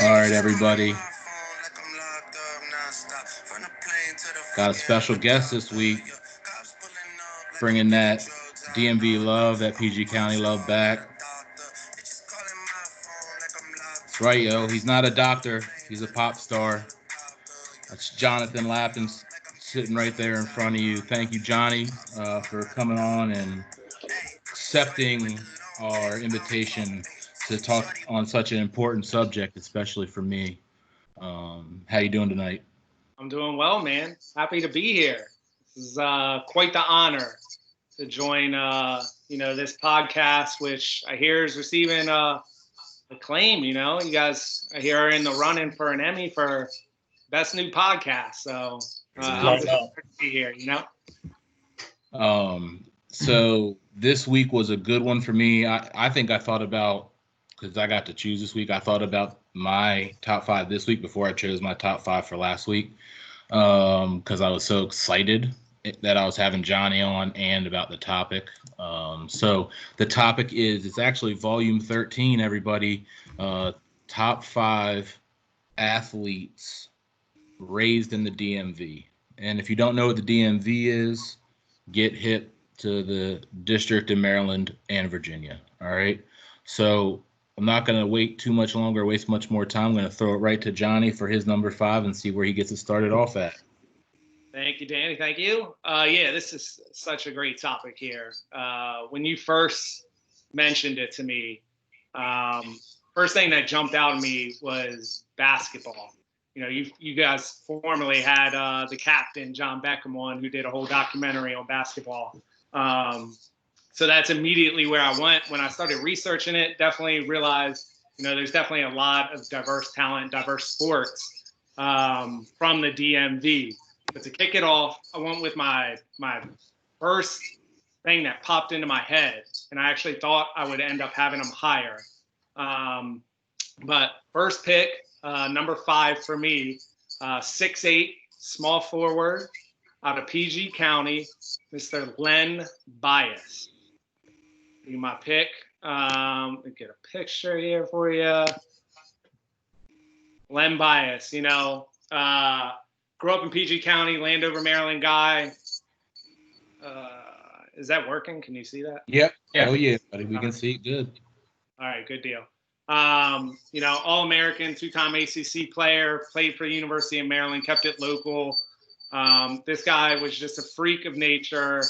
All right, everybody. Got a special guest this week, bringing that DMV love, that PG County love back. That's right, yo. He's not a doctor. He's a pop star. That's Jonathan Lappin sitting right there in front of you. Thank you, Johnny, for coming on and accepting our invitation to talk on such an important subject, especially for me. How you doing tonight? I'm doing well, man. Happy to be here. This is quite the honor to join, this podcast, which I hear is receiving acclaim. You guys I hear are in the running for an Emmy for best new podcast. So I'm excited to be here. So this week was a good one for me. I think I thought about, because I got to choose this week, I thought about my top five this week before I chose my top five for last week, because I was so excited that I was having Johnny on and about the topic. So the topic it's actually volume 13, everybody. Top five athletes raised in the DMV. And if you don't know what the DMV is, get hip to the district in Maryland and Virginia. All right. So I'm not going to wait too much longer, waste much more time. I'm going to throw it right to Johnny for his number five and see where he gets it started off at. Thank you, Danny. Thank you. This is such a great topic here. When you first mentioned it to me, first thing that jumped out at me was basketball. You guys formerly had the captain, John Beckham, on, who did a whole documentary on basketball. So that's immediately where I went. When I started researching it, definitely realized, there's definitely a lot of diverse talent, diverse sports from the DMV. But to kick it off, I went with my first thing that popped into my head, and I actually thought I would end up having them higher. But first pick, number five for me, 6'8", small forward, out of PG County, Mr. Len Bias. Be my pick. Let me get a picture here for you. Len Bias, grew up in PG County, Landover, Maryland guy. Is that working? Can you see that? Yep. Yeah. Oh, yeah, buddy. We can see it good. All right, good deal. All-American, two-time ACC player, played for the University of Maryland, kept it local. This guy was just a freak of nature,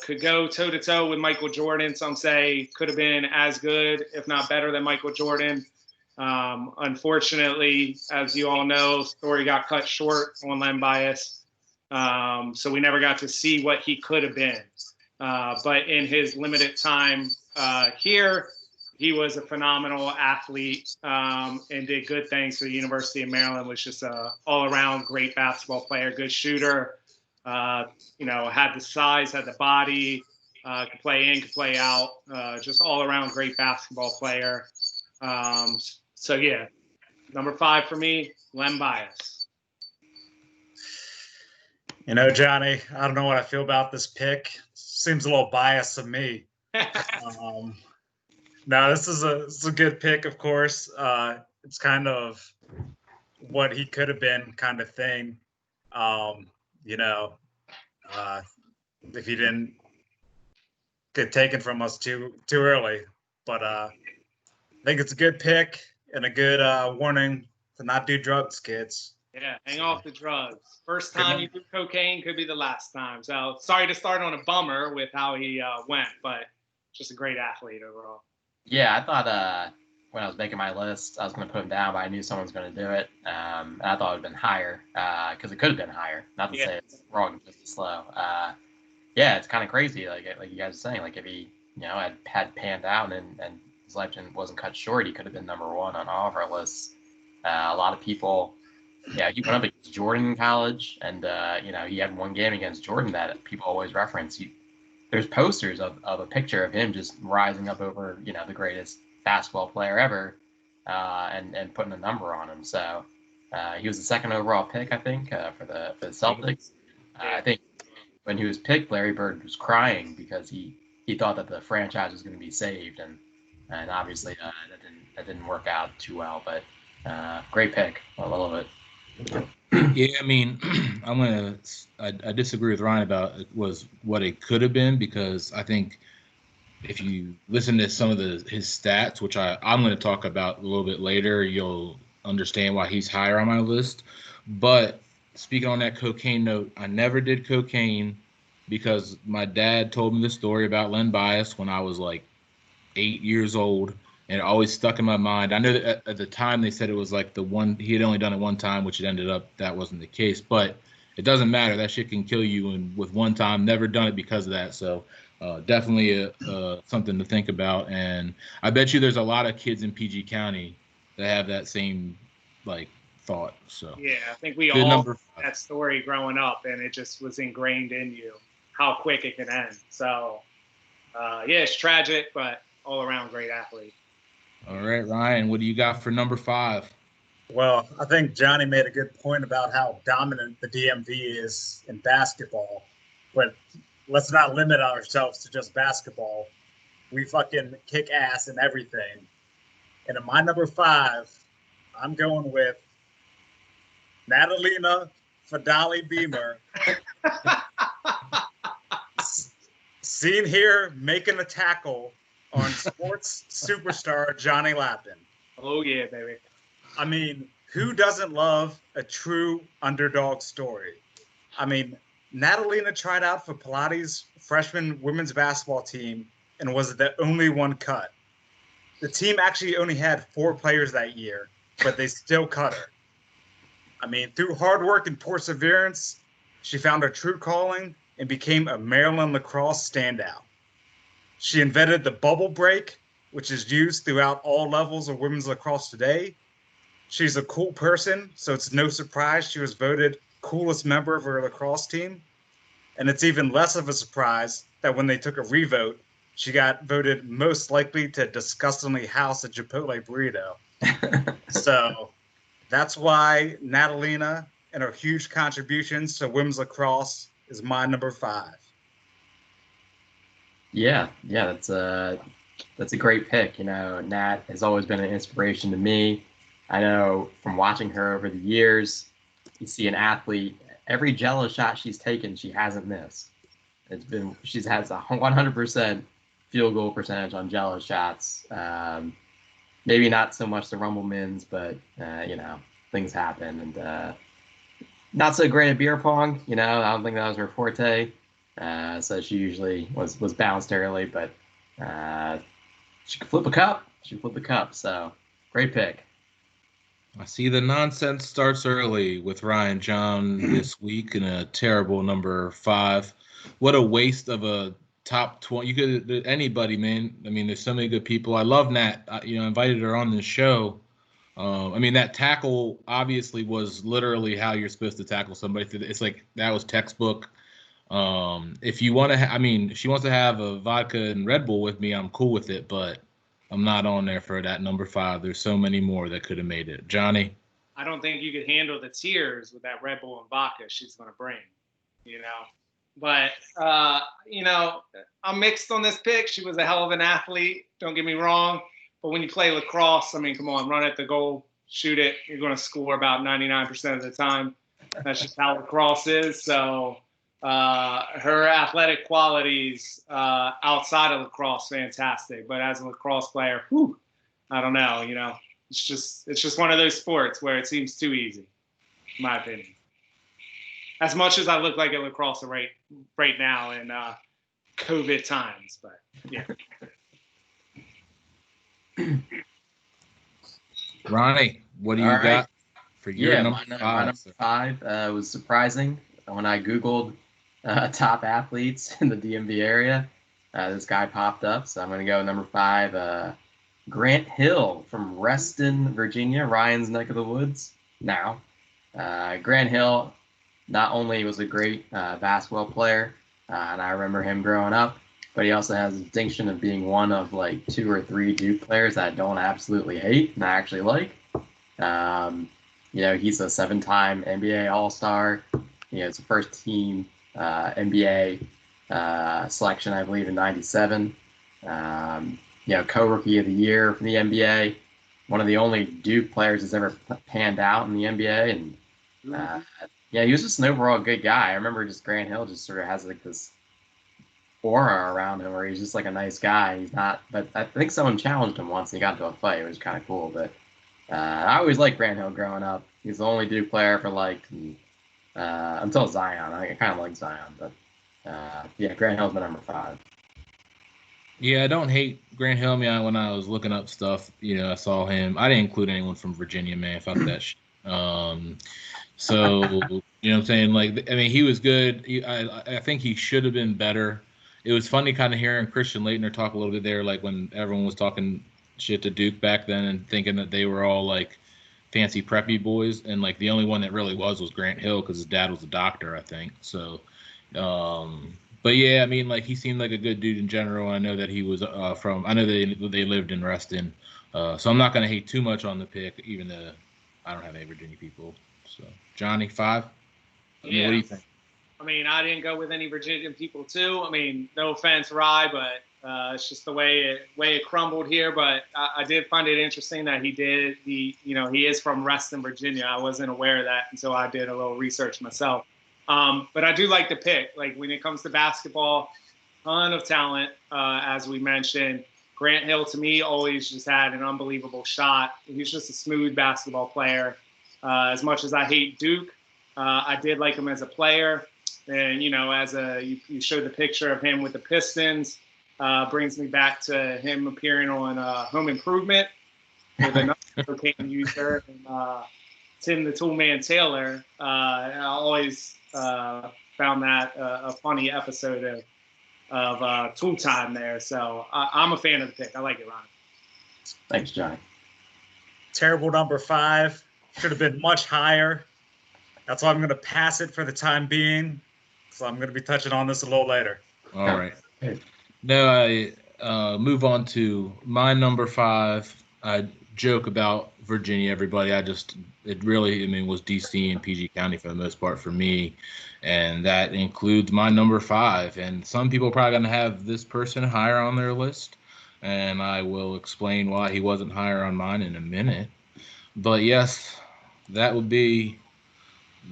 could go toe-to-toe with Michael Jordan. Some say could have been as good, if not better than Michael Jordan. Unfortunately, as you all know, story got cut short on Len Bias. So we never got to see what he could have been. But in his limited time here, he was a phenomenal athlete and did good things for the University of Maryland. Was just a all-around great basketball player, good shooter. Had the size, had the body, could play in, could play out. Just all-around great basketball player. Number five for me, Len Bias. Johnny, I don't know what I feel about this pick. Seems a little biased to me. No, this is a good pick, of course. It's kind of what he could have been kind of thing. If he didn't get taken from us too early. But I think it's a good pick and a good warning to not do drugs, kids. Yeah, hang off the drugs. First time you do cocaine could be the last time. So sorry to start on a bummer with how he went, but just a great athlete overall. Yeah, I thought when I was making my list, I was going to put him down, but I knew someone was going to do it. And I thought it would have been higher because it could have been higher. Not to say it's wrong, just slow. It's kind of crazy, like you guys are saying. Like if he, had panned out and his life wasn't cut short, he could have been number one on all of our lists. A lot of people, he went up against Jordan in college, and he had one game against Jordan that people always reference. There's posters of a picture of him just rising up over, the greatest basketball player ever, and putting a number on him. So he was the second overall pick, I think, for the Celtics. I think when he was picked, Larry Bird was crying because he thought that the franchise was going to be saved, and obviously that didn't work out too well. But Great pick. I love it. Yeah, I mean, I disagree with Ryan about it was what it could have been, because I think if you listen to some of his stats, which I'm going to talk about a little bit later, you'll understand why he's higher on my list. But speaking on that cocaine note, I never did cocaine because my dad told me the story about Len Bias when I was like 8 years old, and it always stuck in my mind. I know that at the time they said it was like the one he had only done it one time, which it ended up that wasn't the case. But it doesn't matter. That shit can kill you, and with one time, never done it because of that. So definitely something to think about. And I bet you there's a lot of kids in PG County that have that same like thought. So Yeah, I think we good all number had 5. that story growing up, and it just was ingrained in you how quick it can end. So, yeah, it's tragic, but all around great athlete. All right, Ryan, what do you got for number 5? Well, I think Johnny made a good point about how dominant the DMV is in basketball, but let's not limit ourselves to just basketball. We fucking kick ass in everything. And in my number 5, I'm going with Natalina Fadali Beamer. Seen here making a tackle on sports superstar Johnny Lappin. Oh, yeah, baby. I mean, who doesn't love a true underdog story? I mean, Natalina tried out for Pilates freshman women's basketball team and was the only one cut. The team actually only had 4 players that year, but they still cut her. I mean, through hard work and perseverance, she found her true calling and became a Maryland lacrosse standout. She invented the bubble break, which is used throughout all levels of women's lacrosse today. She's a cool person, so it's no surprise she was voted coolest member of her lacrosse team. And it's even less of a surprise that when they took a revote, she got voted most likely to disgustingly house a Chipotle burrito. So that's why Natalina and her huge contributions to women's lacrosse is my number 5. Yeah, that's a great pick. You know, Nat has always been an inspiration to me. I know from watching her over the years, you see an athlete, every Jello shot she's taken, she hasn't missed. She's has a 100% field goal percentage on Jello shots. Maybe not so much the Rumble Mins, but you know, things happen. And not so great at beer pong. You know, I don't think that was her forte. So she usually was bounced early, but she could flip a cup. So great pick. I see the nonsense starts early with Ryan John this week in a terrible number 5. What a waste of a top 20. You could anybody, man. I mean, there's so many good people. I love Nat. I invited her on this show. I mean, that tackle obviously was literally how you're supposed to tackle somebody. It's like that was textbook. If you want to, I mean, if she wants to have a vodka and Red Bull with me, I'm cool with it, but I'm not on there for that number 5. There's so many more that could have made it. Johnny? I don't think you could handle the tears with that Red Bull and vodka she's going to bring, you know. But, you know, I'm mixed on this pick. She was a hell of an athlete. Don't get me wrong. But when you play lacrosse, I mean, come on, run at the goal, shoot it. You're going to score about 99% of the time. That's just how lacrosse is. So her athletic qualities outside of lacrosse, fantastic. But as a lacrosse player, whew, I don't know. You know, it's just one of those sports where it seems too easy, in my opinion. As much as I look like a lacrosse right now in COVID times, but yeah. Ronnie, what do you got for your number 5? My number 5 was surprising when I Googled top athletes in the DMV area. This guy popped up, so I'm going to go number 5. Grant Hill from Reston, Virginia, Ryan's neck of the woods. Now, Grant Hill not only was a great basketball player, and I remember him growing up, but he also has the distinction of being one of like 2 or 3 Duke players that I don't absolutely hate and I actually like. You know, he's a 7-time NBA All-Star. You know, it's a first-team NBA selection, I believe, in '97. You know, co-rookie of the year from the NBA. one of the only Duke players that's ever panned out in the NBA. And yeah, he was just an overall good guy. I remember just Grant Hill just sort of has like this aura around him where he's just like a nice guy. He's not, but I think someone challenged him once and he got into a fight. It was kind of cool. But I always liked Grant Hill growing up. He's the only Duke player I ever liked until Zion. I kind of like Zion, but yeah, Grant Hill's my number 5. Yeah, I don't hate Grant Hill. When I was looking up stuff, I saw him. I didn't include anyone from Virginia, man. Fuck that shit. So, what I'm saying? Like, I mean, he was good. I think he should have been better. It was funny kind of hearing Christian Laettner talk a little bit there, like when everyone was talking shit to Duke back then and thinking that they were all like fancy preppy boys. And like the only one that really was Grant Hill because his dad was a doctor, I think. So, but yeah, I mean, like he seemed like a good dude in general. I know that he was I know they lived in Reston. So I'm not going to hate too much on the pick, even though I don't have any Virginia people. So Johnny, 5? Yeah. What do you think? I mean, I didn't go with any Virginian people too. I mean, no offense, Rye, but it's just the way it crumbled here. But I did find it interesting that he is from Reston, Virginia. I wasn't aware of that until I did a little research myself. But I do like the pick. Like when it comes to basketball, ton of talent, as we mentioned. Grant Hill, to me, always just had an unbelievable shot. He's just a smooth basketball player. As much as I hate Duke, I did like him as a player. And, you showed the picture of him with the Pistons, brings me back to him appearing on Home Improvement with another cocaine user, and Tim the Toolman Taylor. I always found that a funny episode of Tool Time there. So I'm a fan of the pick. I like it, Ron. Thanks, Johnny. Terrible number 5. Should have been much higher. That's why I'm going to pass it for the time being. So I'm going to be touching on this a little later. All right. Now I move on to my number 5. I joke about Virginia, everybody. It really was DC and PG County for the most part for me. And that includes my number 5. And some people are probably going to have this person higher on their list. And I will explain why he wasn't higher on mine in a minute. But yes, that would be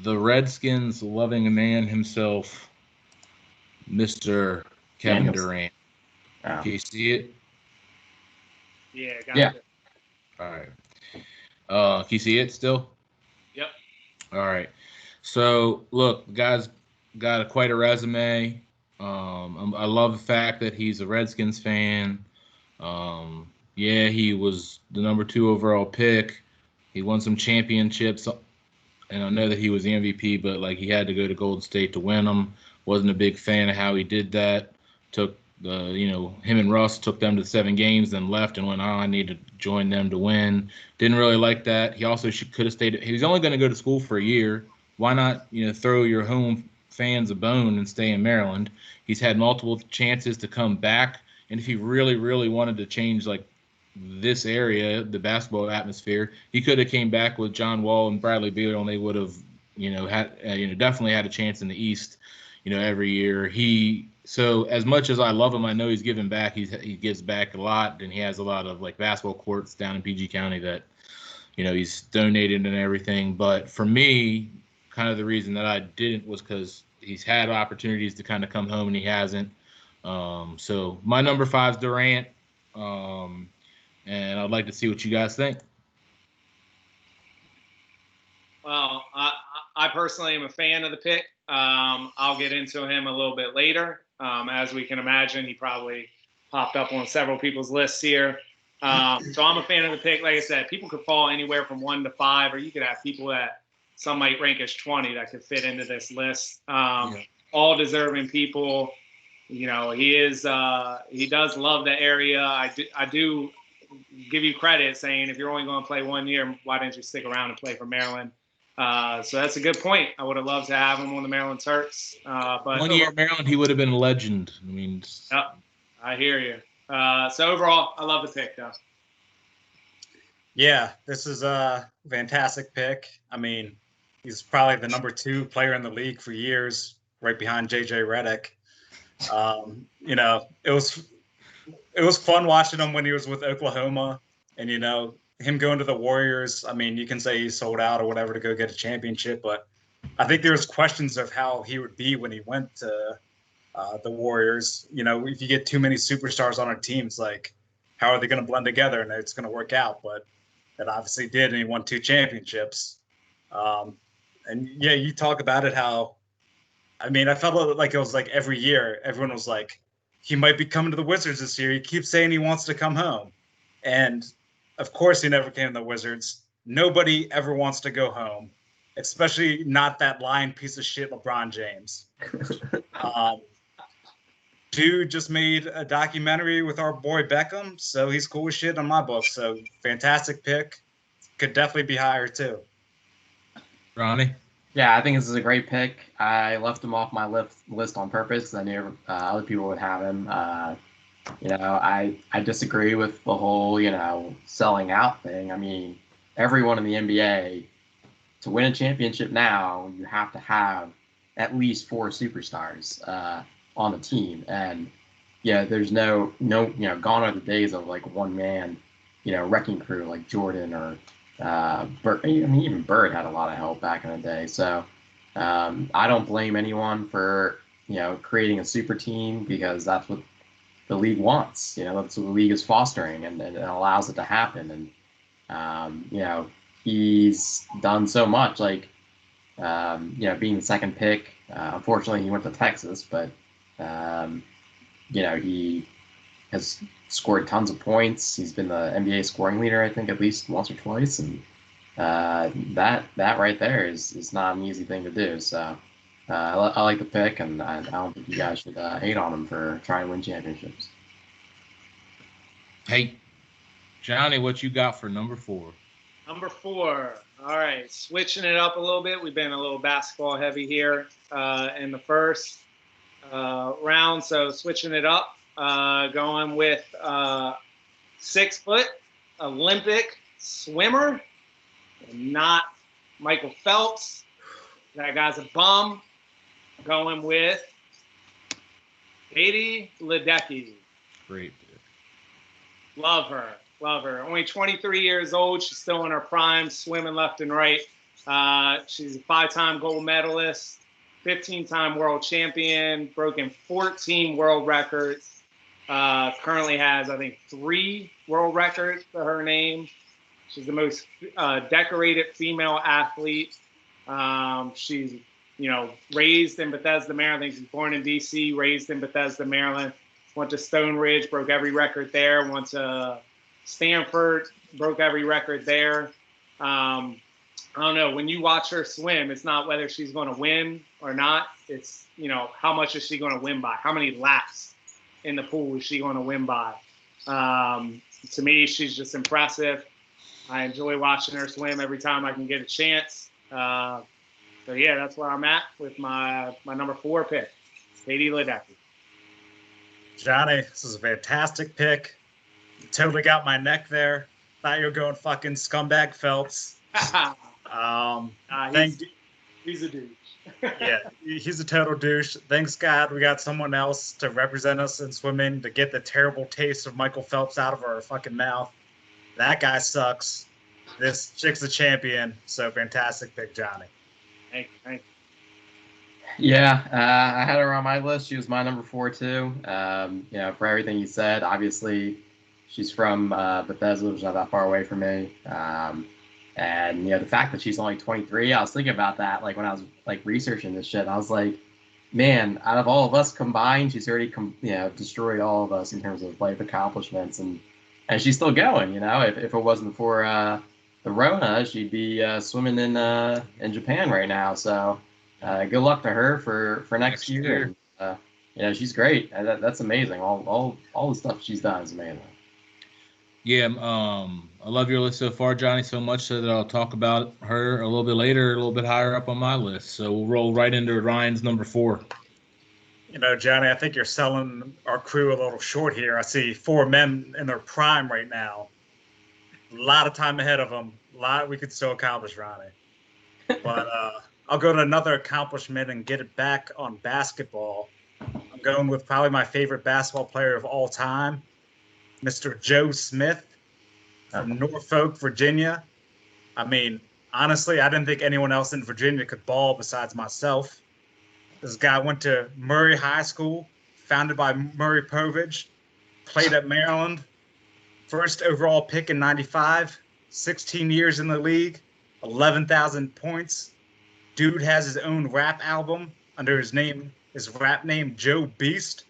the Redskins loving man himself, Mr. Kevin Durant. Wow. Can you see it? Yeah. Yeah. All right. Can you see it still? Yep. All right. So, look, the guy's got quite a resume. I love the fact that he's a Redskins fan. Yeah, he was the number 2 overall pick. He won some championships. And I know that he was the MVP, but like he had to go to Golden State to win them. Wasn't a big fan of how he did that. Took him and Russ took them to 7 games, then left and went, I need to join them to win. Didn't really like that. He also could have stayed. He was only going to go to school for a year. Why not, throw your home fans a bone and stay in Maryland? He's had multiple chances to come back. And if he really, really wanted to change like this area, the basketball atmosphere, he could have came back with John Wall and Bradley Beal, and they would have, had, definitely had a chance in the East, every year. So as much as I love him, I know he's giving back. He gives back a lot, and he has a lot of like basketball courts down in PG County that, he's donated and everything. But for me, kind of the reason that I didn't was because he's had opportunities to kind of come home and he hasn't. So my number 5 is Durant. And I'd like to see what you guys think. Well, I personally am a fan of the pick. I'll get into him a little bit later. As we can imagine, he probably popped up on several people's lists here. So I'm a fan of the pick. Like I said, people could fall anywhere from 1 to 5, or you could have people that some might rank as 20 that could fit into this list. All deserving people. He does love the area. I do give you credit saying if you're only going to play 1 year, why didn't you stick around and play for Maryland? So that's a good point. I would have loved to have him on the Maryland Terps. But 1 year at Maryland, he would have been a legend. Yep, I hear you. So overall, I love the pick, though. Yeah, this is a fantastic pick. He's probably the number 2 player in the league for years, right behind JJ Redick. It was fun watching him when he was with Oklahoma, and him going to the Warriors, I mean, you can say he sold out or whatever to go get a championship, but I think there was questions of how he would be when he went to the Warriors. You know, if you get too many superstars on a team, it's like, how are they going to blend together and it's going to work out? But it obviously did, and he won 2 championships. And yeah, you talk about it, how, I mean, I felt like it was like every year, everyone was like, he might be coming to the Wizards this year. He keeps saying he wants to come home. And of course, he never came to the Wizards. Nobody ever wants to go home, especially not that lying piece of shit LeBron James. Dude just made a documentary with our boy Beckham, so he's cool as shit on my book. So fantastic pick. Could definitely be higher too. Ronnie? Yeah, I think this is a great pick. I left him off my list on purpose because I knew other people would have him. I disagree with the whole, selling out thing. I mean, everyone in the NBA, to win a championship now, you have to have at least 4 superstars on the team. And, there's no, gone are the days of like one man, wrecking crew like Jordan or Bird. I mean, even Bird had a lot of help back in the day. So I don't blame anyone for, creating a super team, because that's what the league wants. That's what the league is fostering, and it allows it to happen. And, he's done so much, like, being the second pick. Unfortunately, he went to Texas, but, he has scored tons of points. He's been the NBA scoring leader, I think, at least once or twice. And that right there is not an easy thing to do. So I like the pick, and I don't think you guys should hate on him for trying to win championships. Hey, Johnny, what you got for number 4? Number 4. All right, switching it up a little bit. We've been a little basketball heavy here in the first round, so switching it up. Going with 6-foot Olympic swimmer, not Michael Phelps. That guy's a bum. Going with Katie Ledecky. Great. Love her. Only 23 years old. She's still in her prime, swimming left and right. She's a 5-time gold medalist, 15-time world champion, broken 14 world records. Currently has, I think, 3 world records to her name. She's the most decorated female athlete. She's, raised in Bethesda, Maryland. I think she's born in D.C., raised in Bethesda, Maryland. Went to Stone Ridge, broke every record there. Went to Stanford, broke every record there. I don't know. When you watch her swim, it's not whether she's going to win or not. It's, how much is she going to win by? How many laps in the pool is she going to win by? To me, she's just impressive. I enjoy watching her swim every time I can get a chance. So yeah, that's where I'm at with my number 4 pick, Katie Ledecky. Johnny, this is a fantastic pick. You totally got my neck there. Thought you were going fucking scumbag Phelps. He's a douche. Yeah, he's a total douche. Thanks God we got someone else to represent us in swimming, to get the terrible taste of Michael Phelps out of our fucking mouth. That guy sucks. This chick's a champion. So fantastic pick, Johnny. Thank you. Yeah, I had her on my list. She was my number 4 too. For everything you said, obviously she's from Bethesda, which is not that far away from me. And the fact that she's only 23, I was thinking about that, like when I was like researching this shit. And I was like, man, out of all of us combined, she's already destroyed all of us in terms of life accomplishments, and she's still going. If it wasn't for the Rona, she'd be swimming in Japan right now. So good luck to her for next year. And, she's great. That's amazing. All the stuff she's done is amazing. Yeah, I love your list so far, Johnny, so much so that I'll talk about her a little bit later, a little bit higher up on my list. So we'll roll right into Ryan's number 4. Johnny, I think you're selling our crew a little short here. I see 4 men in their prime right now. A lot of time ahead of them. A lot we could still accomplish, Ronnie. But I'll go to another accomplishment and get it back on basketball. I'm going with probably my favorite basketball player of all time, Mr. Joe Smith. from Norfolk, Virginia. I mean, honestly, I didn't think anyone else in Virginia could ball besides myself. This guy went to Murray High School, founded by Murray Povich, played at Maryland, first overall pick in '95, 16 years in the league, 11,000 points. Dude has his own rap album under his rap name, Joe Beast.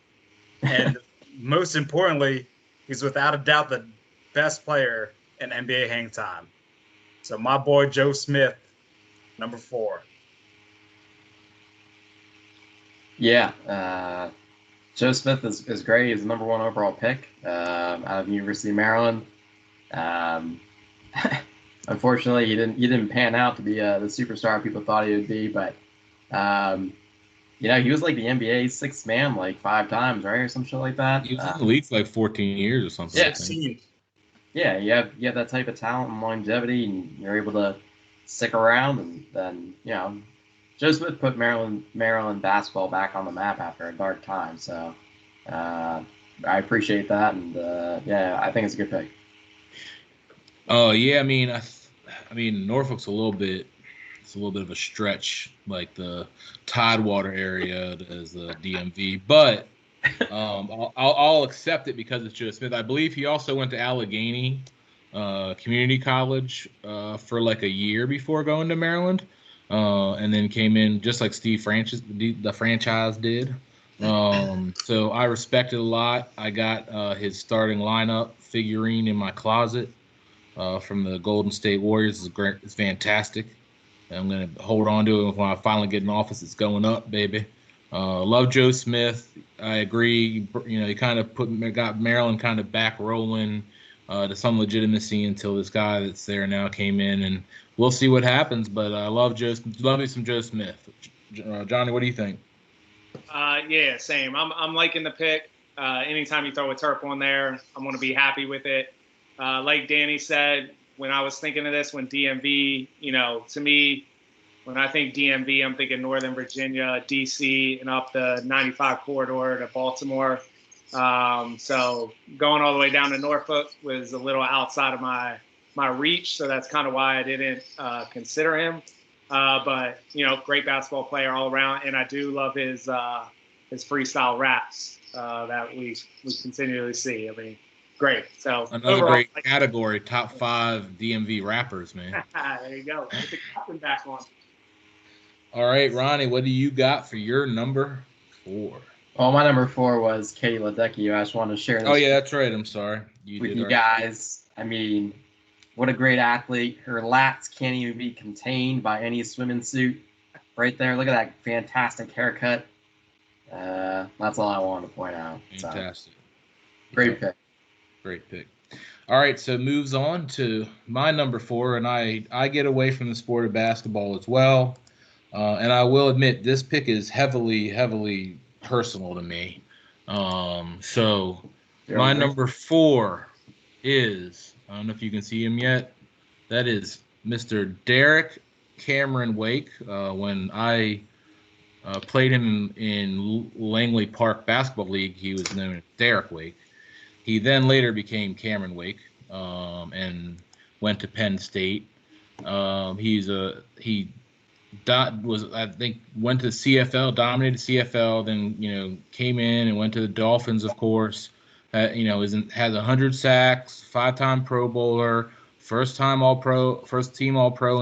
And most importantly, he's without a doubt the best player in NBA hang time. So my boy Joe Smith, number 4. Yeah, Joe Smith is great. He's the number 1 overall pick out of the University of Maryland. Unfortunately, he didn't pan out to be the superstar people thought he would be. But he was like the NBA's 6th man like 5 times, right, or some shit like that. He was in the league for like 14 years or something. Yeah, I think. Yeah, you have that type of talent and longevity, and you're able to stick around, and then Joe Smith put Maryland basketball back on the map after a dark time. So I appreciate that, and I think it's a good pick. Oh yeah, I mean Norfolk's a little bit of a stretch, like the Tidewater area as the DMV, but I'll accept it because it's Joe Smith. I believe he also went to Allegheny Community College for like a year before going to Maryland, and then came in just like the franchise did. So I respect it a lot. I got his starting lineup figurine in my closet from the Golden State Warriors. It's fantastic. I'm going to hold on to it when I finally get in office. It's going up, baby. Love Joe Smith. I agree. He kind of got Maryland kind of back rolling to some legitimacy until this guy that's there now came in, and we'll see what happens. But I love me some Joe Smith. Johnny, what do you think? Yeah, same. I'm liking the pick. Anytime you throw a Terp on there, I'm going to be happy with it. Like Danny said, when I was thinking of this, when DMV, to me, when I think DMV, I'm thinking Northern Virginia, DC, and up the 95 corridor to Baltimore. So going all the way down to Norfolk was a little outside of my reach. So that's kind of why I didn't consider him. But great basketball player all around, and I do love his freestyle raps that we continually see. I mean, great. So another overall, great category, top 5 DMV rappers, man. There you go. Get the captain back on. All right, Ronnie, what do you got for your number 4? Well, my number 4 was Katie Ledecky. I just wanted to share this. Oh yeah, that's right. I'm sorry. With you guys. I mean, what a great athlete. Her lats can't even be contained by any swimming suit. Right there. Look at that fantastic haircut. That's all I wanted to point out. Fantastic. So, great pick. Great pick. All right, so moves on to my number 4, and I get away from the sport of basketball as well. And I will admit this pick is heavily personal to me. So my number 4 is, I don't know if you can see him yet, that is Mr. Derek Cameron Wake. When I played him in Langley Park Basketball League, he was known as Derek Wake. He then later became Cameron Wake and went to Penn State. Went to CFL, dominated CFL, then came in and went to the Dolphins, of course. Has 100 sacks, 5-time Pro Bowler, first team All-Pro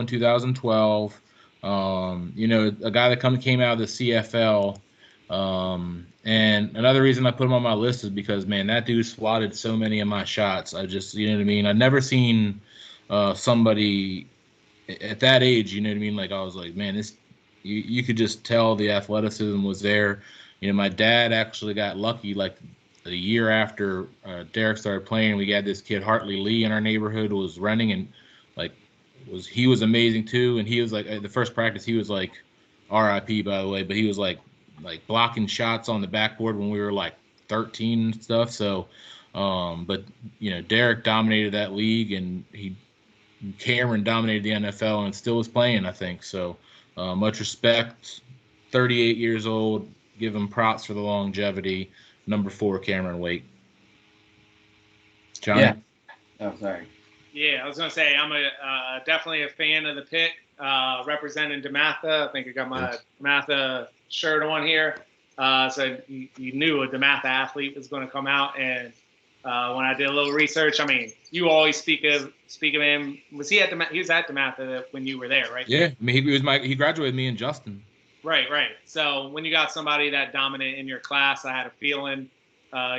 in 2012. A guy that came out of the CFL. And another reason I put him on my list is because, man, that dude swatted so many of my shots. I just, you know what I mean? I've never seen somebody at that age, you know what I mean? Like, I was like, man, you could just tell the athleticism was there. My dad actually got lucky, like a year after Derek started playing. We got this kid, Hartley Lee, in our neighborhood, was running, and he was amazing too. And he was like, at the first practice, he was like, RIP, by the way, but he was like blocking shots on the backboard when we were like 13 and stuff. So, but Derek dominated that league, and Cameron dominated the NFL and still is playing, I think. So much respect. 38 years old. Give him props for the longevity. Number 4, Cameron Wake. Johnny? Yeah. Oh, sorry. Yeah, I was gonna say I'm definitely a fan of the pick. Representing DeMatha. I think I got my DeMatha shirt on here. So you knew a DeMatha athlete was going to come out, and when I did a little research, I mean, you always speak of him. Was he at he was at DeMatha when you were there, right? Yeah, I mean, he graduated me and Justin. Right. So when you got somebody that dominant in your class, I had a feeling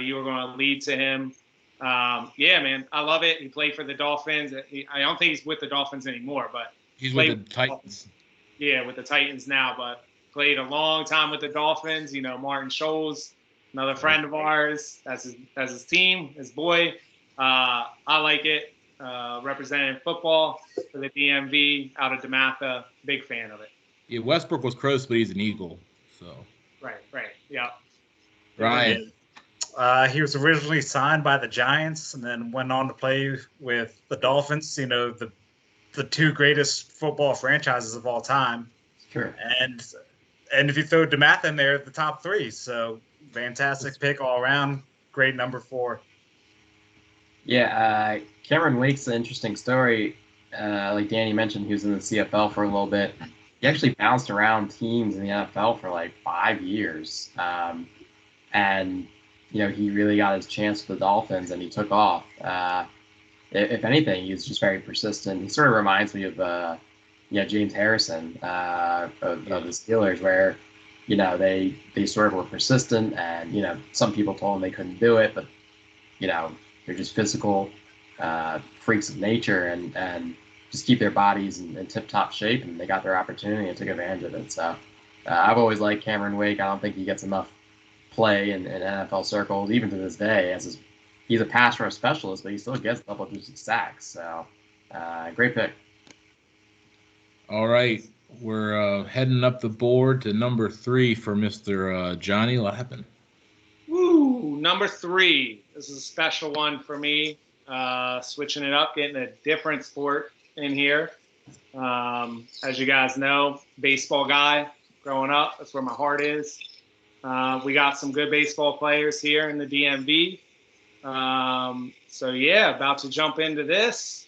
you were going to lead to him. Yeah, man, I love it. He played for the Dolphins. I don't think he's with the Dolphins anymore, but he's with the Titans. Yeah, with the Titans now, but played a long time with the Dolphins. You know, Martin Scholes, another friend of ours. That's his team, his boy. I like it. Representing football for the DMV out of DeMatha. Big fan of it. Yeah, Westbrook was close, but he's an Eagle. So. Right. Yeah. Ryan. He was originally signed by the Giants and then went on to play with the Dolphins. You know, the two greatest football franchises of all time. Sure. And if you throw DeMatha in there, the top three. So fantastic pick all around. Great number 4. Yeah, Cameron Wake's an interesting story. Like Danny mentioned, he was in the CFL for a little bit. He actually bounced around teams in the NFL for like 5 years. And, you know, he really got his chance with the Dolphins and he took off. If anything, he was just very persistent. He sort of reminds me of, James Harrison of the Steelers, where, you know, they sort of were persistent and, you know, some people told him they couldn't do it, but, you know, they're just physical freaks of nature and just keep their bodies in tip-top shape, and they got their opportunity and took advantage of it. So I've always liked Cameron Wake. I don't think he gets enough play in NFL circles, even to this day. He's a pass rush specialist, but he still gets double-digit sacks. So great pick. All right, we're heading up the board to number 3 for Mr. Johnny Lappin. Woo, number 3. This is a special one for me. Switching it up, getting a different sport in here. As you guys know, baseball guy growing up. That's where my heart is. We got some good baseball players here in the DMV. So yeah, about to jump into this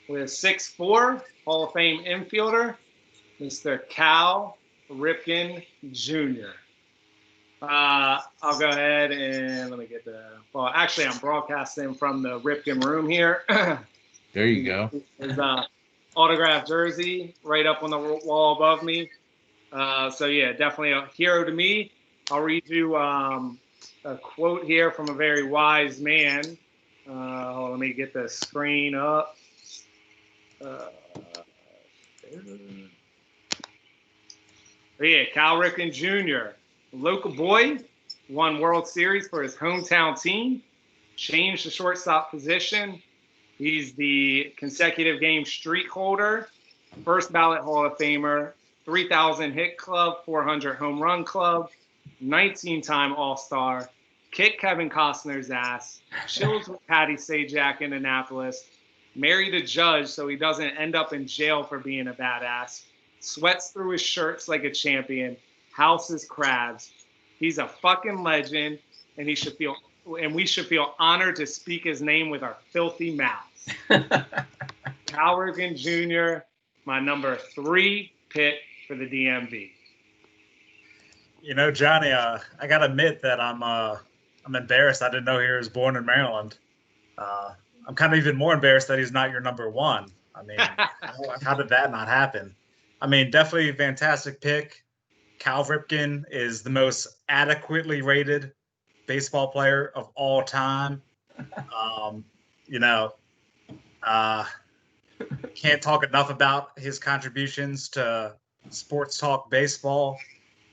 with 6'4", Hall of Fame infielder, Mr. Cal Ripken Jr. I'll go ahead and let me get well, actually, I'm broadcasting from the Ripken room here. There you go. His autographed jersey right up on the wall above me. So yeah, definitely a hero to me. I'll read you a quote here from a very wise man. Let me get the screen up. Yeah, Cal Ripken Jr., local boy, won World Series for his hometown team, changed the shortstop position. He's the consecutive game streak holder, first ballot Hall of Famer, 3,000 hit club, 400 home run club, 19-time All-Star, kicked Kevin Costner's ass, chills with Patty Sajak in Annapolis, married a judge so he doesn't end up in jail for being a badass, sweats through his shirts like a champion, houses crabs. He's a fucking legend, and we should feel honored to speak his name with our filthy mouths. Cal Ripken Jr., my number 3 pick for the DMV. You know, Johnny, I gotta admit that I'm embarrassed. I didn't know he was born in Maryland. I'm kind of even more embarrassed that he's not your number 1. I mean, how did that not happen? I mean, definitely a fantastic pick. Cal Ripken is the most adequately rated baseball player of all time. You know, can't talk enough about his contributions to sports talk baseball.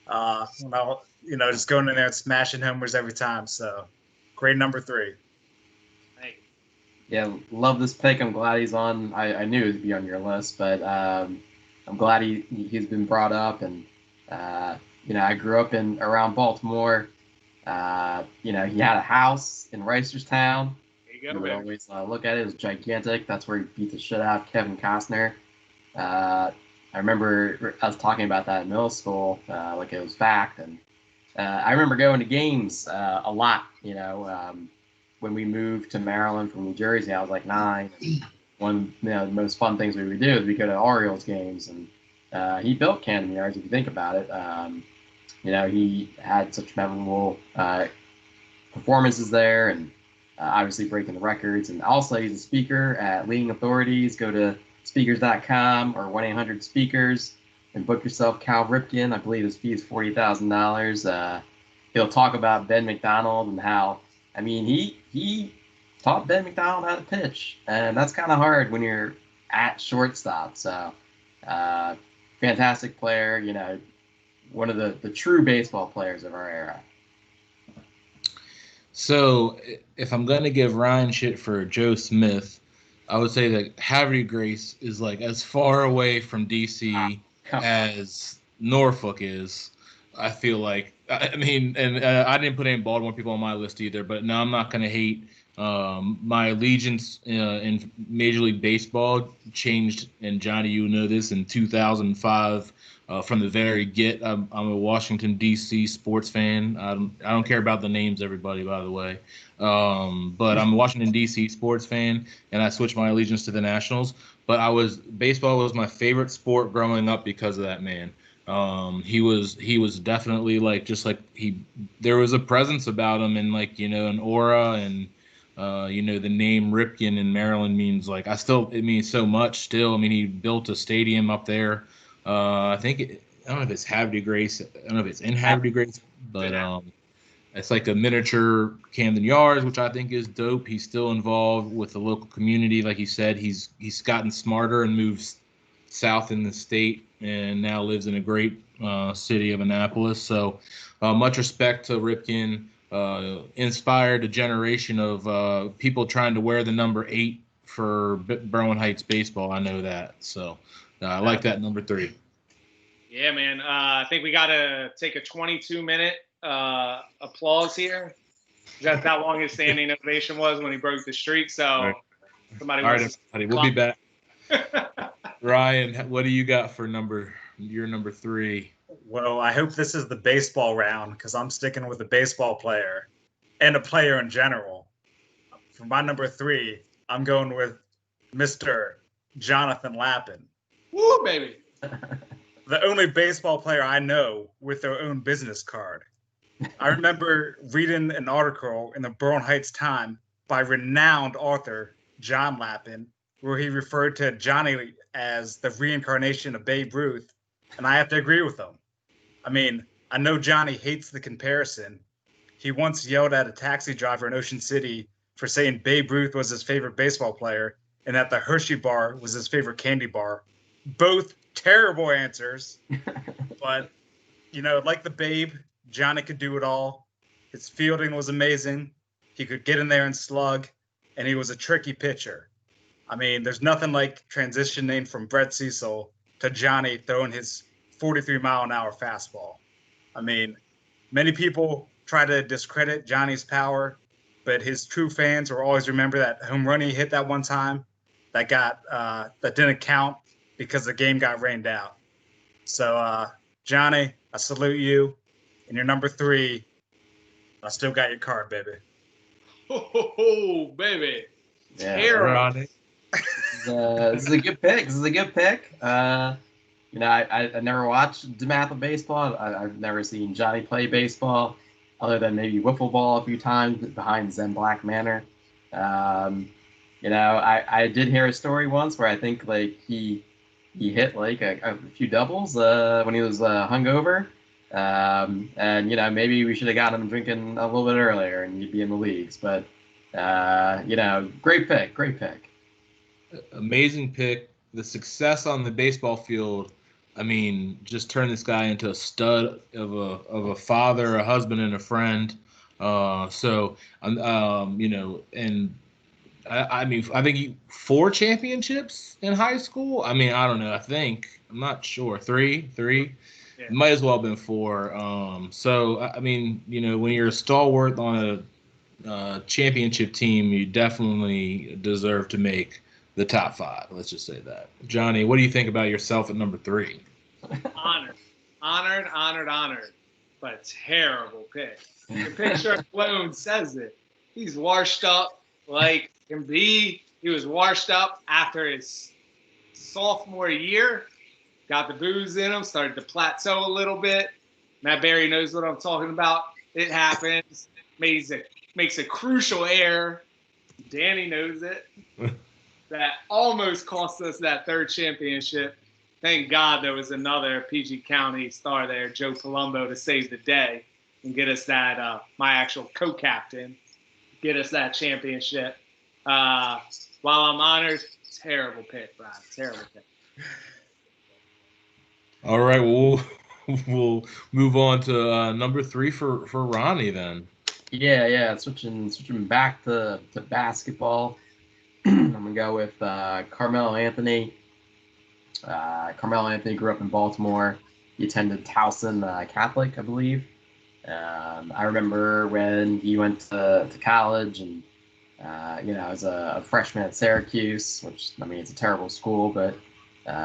Just going in there and smashing homers every time. So, great number 3. Yeah, love this pick. I'm glad he's on. I knew he'd be on your list, but I'm glad he's been brought up. And I grew up around Baltimore. He had a house in Reisterstown. There you go, we would always look at it. It was gigantic. That's where he beat the shit out of Kevin Costner. I remember us talking about that in middle school, like it was fact. And I remember going to games a lot, when we moved to Maryland from New Jersey. I was like 9. one the most fun things we would do is we go to Orioles games, and he built Camden Yards. If you think about it, he had such memorable performances there, and obviously breaking the records. And also, he's a speaker at Leading Authorities. Go to speakers.com or 1-800-SPEAKERS and book yourself Cal Ripken. I believe his fee is $40,000. He'll talk about Ben McDonald and how, he taught Ben McDonald how to pitch, and that's kind of hard when you're at shortstop. So, fantastic player, one of the true baseball players of our era. So if I'm going to give Ryan shit for Joe Smith, I would say that Havre Grace is like as far away from DC as Norfolk is. I feel like, I didn't put any Baltimore people on my list either, but no, I'm not going to hate. My allegiance in Major League Baseball changed, and Johnny, you know this, in 2005. From the very get, I'm a Washington D.C. sports fan. I don't care about the names, everybody, by the way. But I'm a Washington D.C. sports fan, and I switched my allegiance to the Nationals. But baseball was my favorite sport growing up because of that man. He was definitely there was a presence about him, and an aura, and the name Ripken in Maryland means it means so much still. He built a stadium up there. I don't know if it's Havre Grace. I don't know if it's in Havre Grace, but it's like a miniature Camden Yards, which I think is dope. He's still involved with the local community. Like he said, he's gotten smarter and moved south in the state, and now lives in a great city of Annapolis. So much respect to Ripken. Inspired a generation of people trying to wear the number 8 for Berwyn Heights baseball. I know that. So I like that number 3. Yeah, man. I think we got to take a 22-minute applause here. That's how long his standing ovation was when he broke the streak. So all right, everybody, we'll be back. Ryan, what do you got for your number 3? Well, I hope this is the baseball round, because I'm sticking with a baseball player and a player in general. For my number 3, I'm going with Mr. Jonathan Lappin. Woo, baby. The only baseball player I know with their own business card. I remember reading an article in the Berwyn Heights Times by renowned author John Lappin, where he referred to Johnny as the reincarnation of Babe Ruth, and I have to agree with him. I know Johnny hates the comparison. He once yelled at a taxi driver in Ocean City for saying Babe Ruth was his favorite baseball player and that the Hershey bar was his favorite candy bar. Both terrible answers, but, like the Babe, Johnny could do it all. His fielding was amazing. He could get in there and slug, and he was a tricky pitcher. There's nothing like transitioning from Brett Cecil to Johnny throwing his 43-mile-an-hour fastball. Many people try to discredit Johnny's power, but his true fans will always remember that home run he hit that one time that didn't count because the game got rained out. So, Johnny, I salute you. And you're number 3. I still got your card, baby. Oh, baby. Yeah, terrible. This is a good pick. I never watched DeMatha baseball. I've never seen Johnny play baseball, other than maybe wiffle ball a few times behind Zen Black Manor. I did hear a story once where I think he hit a few doubles when he was hungover. And maybe we should have got him drinking a little bit earlier and he'd be in the leagues. But great pick. Amazing pick. The success on the baseball field, just turned this guy into a stud of a father, a husband, and a friend. And I think 4 championships in high school. I don't know. I'm not sure. 3. Yeah. Might as well have been 4. When you're a stalwart on a championship team, you definitely deserve to make the top 5. Let's just say that. Johnny, what do you think about yourself at number 3? Honored. But terrible pick. The picture alone says it. He's washed up like can be. He was washed up after his sophomore year. Got the booze in him, started to plateau a little bit. Matt Barry knows what I'm talking about. It happens. Makes a crucial error. Danny knows it. That almost cost us that third championship. Thank God there was another PG County star there, Joe Palumbo, to save the day and get us that, my actual co-captain, get us that championship. While I'm honored, terrible pick, Brian. Terrible pick. All right, we'll move on to number 3 for Ronnie then. Yeah. Switching back to basketball. I'm gonna go with Carmelo Anthony. Carmelo Anthony grew up in Baltimore. He attended Towson Catholic, I believe. I remember when he went to college and, as a freshman at Syracuse, which, I mean, it's a terrible school, but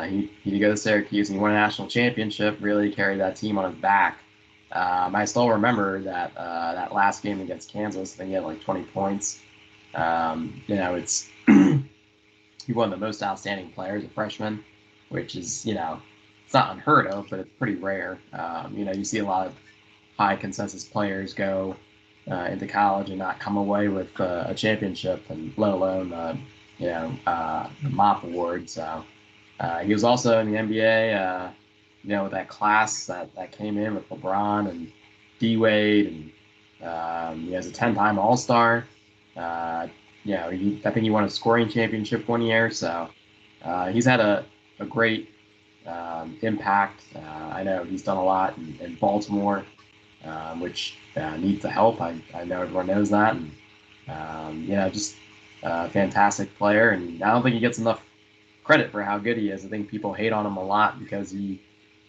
he did go to Syracuse and he won a national championship, really carried that team on his back. I still remember that last game against Kansas. I think he had like 20 points. It's he won the most outstanding player as a freshman, which is, it's not unheard of, but it's pretty rare. You see a lot of high consensus players go into college and not come away with a championship, and let alone, the Mop Award. So he was also in the NBA, with that class that came in with LeBron and D-Wade, and he has a 10-time All-Star. I think he won a scoring championship one year, so he's had a great impact. I know he's done a lot in Baltimore, which needs the help. I know everyone knows that. And, just a fantastic player, and I don't think he gets enough credit for how good he is. I think people hate on him a lot because he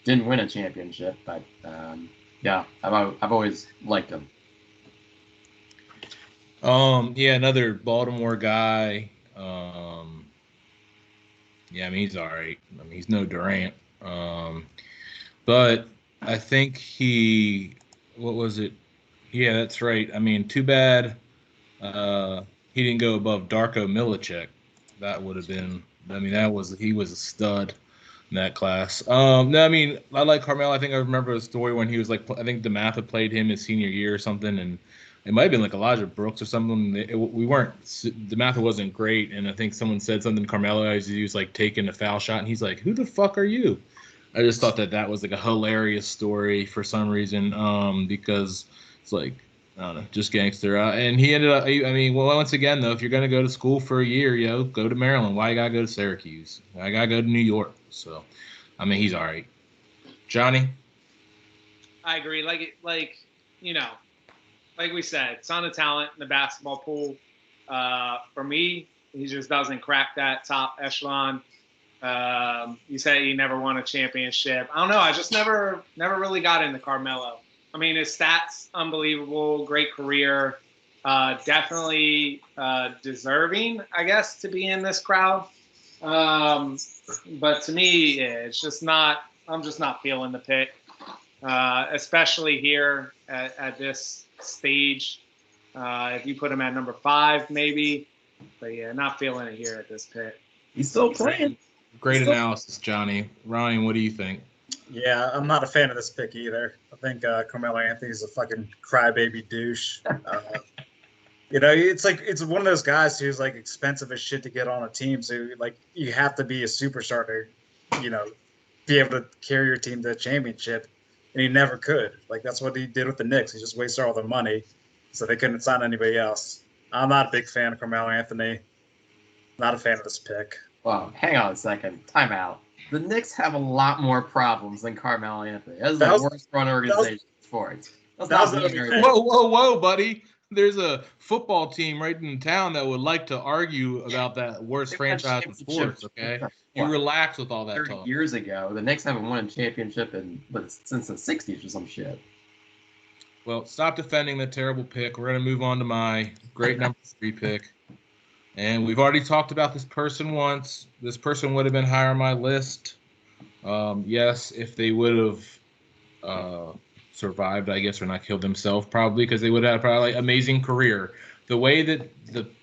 didn't win a championship, but I've always liked him. Another Baltimore guy. He's all right. I mean, he's no Durant. But I think what was it? Yeah, that's right. I mean, too bad he didn't go above Darko Milicic. That would have been, he was a stud in that class. No, I mean, I like Carmelo. I think I remember a story when he was like, I think DeMatha played him his senior year or something, and it might have been like Elijah Brooks or something. DeMatha wasn't great, and I think someone said something to Carmelo as he was like taking a foul shot, and he's like, "Who the fuck are you?" I just thought that was like a hilarious story for some reason, because it's like, I don't know, just gangster. And he ended up, once again, though, if you're going to go to school for a year, go to Maryland. Why you got to go to Syracuse? Why you got to go to New York? So, he's all right. Johnny? I agree. Like we said, son of talent in the basketball pool. For me, he just doesn't crack that top echelon. You say he never won a championship. I don't know. I just never really got into Carmelo. I mean, his stats, unbelievable, great career. Definitely deserving, I guess, to be in this crowd. But to me, it's just not. I'm just not feeling the pick, especially here at this stage. If you put him at number 5, maybe. But yeah, not feeling it here at this pick. He's still playing. Great analysis, Johnny. Ryan, what do you think? Yeah, I'm not a fan of this pick either. I think Carmelo Anthony's a fucking crybaby douche. It's one of those guys who's like expensive as shit to get on a team. So like you have to be a superstar to, be able to carry your team to a championship, and he never could. Like that's what he did with the Knicks. He just wasted all their money, so they couldn't sign anybody else. I'm not a big fan of Carmelo Anthony. Not a fan of this pick. Well, hang on a second. Time out. The Knicks have a lot more problems than Carmelo Anthony. That's the worst run organization in sports. Whoa, buddy. There's a football team right in town that would like to argue about that worst franchise in sports, okay? You relax with all that 30 talk. years ago, the Knicks haven't won a championship since the 60s or some shit. Well, stop defending the terrible pick. We're going to move on to my great number 3 pick. And we've already talked about this person once. This person would have been higher on my list. Yes, if they would have survived, I guess, or not killed themselves, probably, because they would have probably amazing career. the way that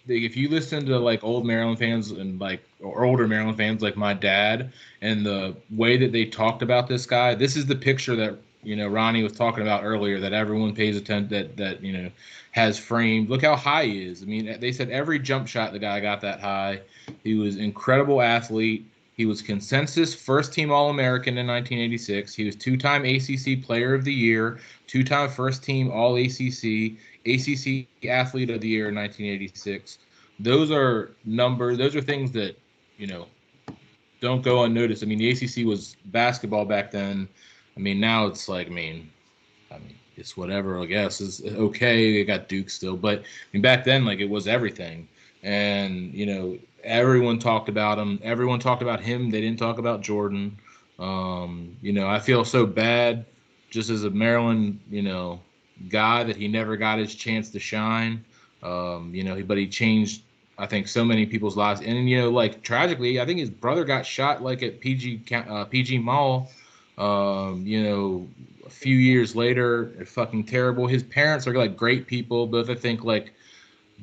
if you listen to like old Maryland fans and like or older Maryland fans like my dad and the way that they talked about this guy, this is the picture that Ronnie was talking about earlier that everyone pays attention that has framed. Look how high he is. I mean, they said every jump shot the guy got that high. He was incredible athlete. He was consensus first-team All-American in 1986. He was two-time ACC Player of the Year, two-time first-team All-ACC, ACC Athlete of the Year in 1986. Those are numbers. Those are things that, don't go unnoticed. I mean, the ACC was basketball back then. I mean, now it's like, I mean, it's whatever, I guess. It's okay. They got Duke still. But I mean, back then, like, it was everything. And, everyone talked about him. Everyone talked about him. They didn't talk about Jordan. I feel so bad just as a Maryland, guy that he never got his chance to shine. But he changed, I think, so many people's lives. And, like, tragically, I think his brother got shot, like, at PG Mall, a few years later. Fucking terrible. His parents are, like, great people, both, I think, like,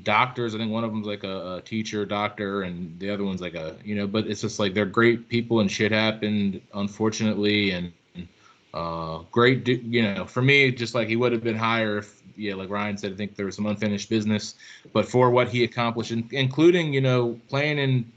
doctors. I think one of them's like a teacher, doctor, and the other one's like but it's just like they're great people and shit happened, unfortunately. And great, for me, just like he would have been higher if, like Ryan said, I think there was some unfinished business, but for what he accomplished, including, playing in,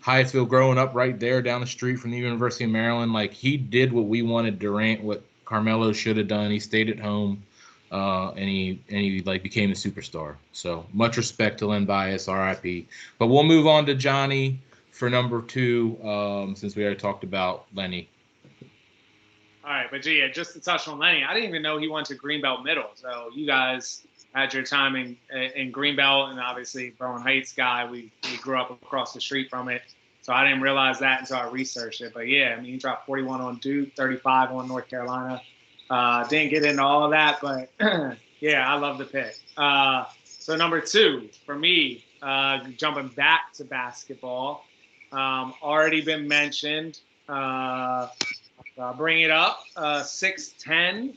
Hyattsville, growing up right there down the street from the University of Maryland, like he did what we wanted Durant, what Carmelo should have done. He stayed at home. And he like became a superstar. So much respect to Len Bias, RIP. But we'll move on to Johnny for number 2, since we already talked about Lenny. All right, but yeah, just to touch on Lenny, I didn't even know he went to Greenbelt Middle. So you guys had your time in Greenbelt, and obviously Berlin Heights guy. We grew up across the street from it. So I didn't realize that until I researched it. But yeah, I mean, he dropped 41 on Duke, 35 on North Carolina. Didn't get into all of that, but yeah, I love the pick. So number 2 for me, jumping back to basketball, already been mentioned. Bring it up. 6'10"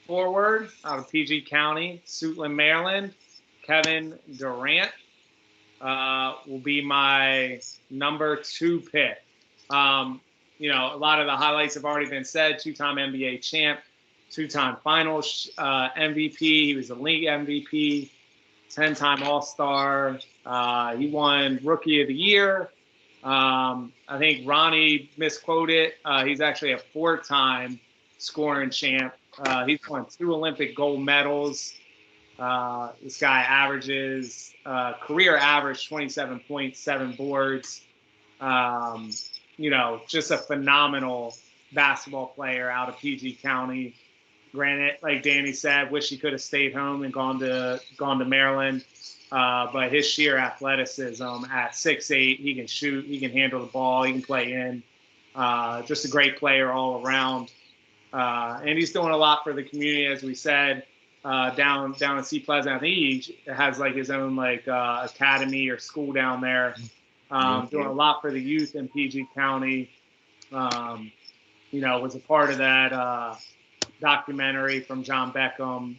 forward out of PG County, Suitland, Maryland. Kevin Durant will be my number 2 pick. A lot of the highlights have already been said. 2-time NBA champ. 2-time finals MVP. He was a league MVP, 10-time All-Star. He won Rookie of the Year. I think Ronnie misquoted. He's actually a 4-time scoring champ. He's won 2 Olympic gold medals. This guy averages career average 27 points, 7 boards. Just a phenomenal basketball player out of PG County. Granted, like Danny said, wish he could have stayed home and gone to Maryland. But his sheer athleticism at 6'8", he can shoot, he can handle the ball, he can play in. Just a great player all around. And he's doing a lot for the community, as we said, down in Sea Pleasant. I think he has like his own like academy or school down there, doing a lot for the youth in PG County. Was a part of that documentary from John Beckham.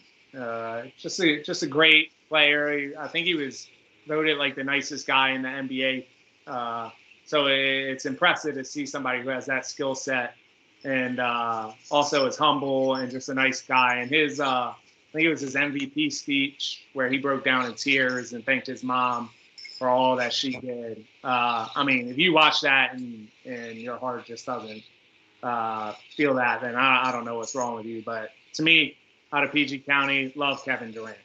Just a great player. I think he was voted like the nicest guy in the NBA. So it's impressive to see somebody who has that skill set and also is humble and just a nice guy. And his, I think it was his MVP speech where he broke down in tears and thanked his mom for all that she did. I mean, if you watch that and your heart just doesn't feel that, then I don't know what's wrong with you. But to me, out of PG County, love Kevin Durant.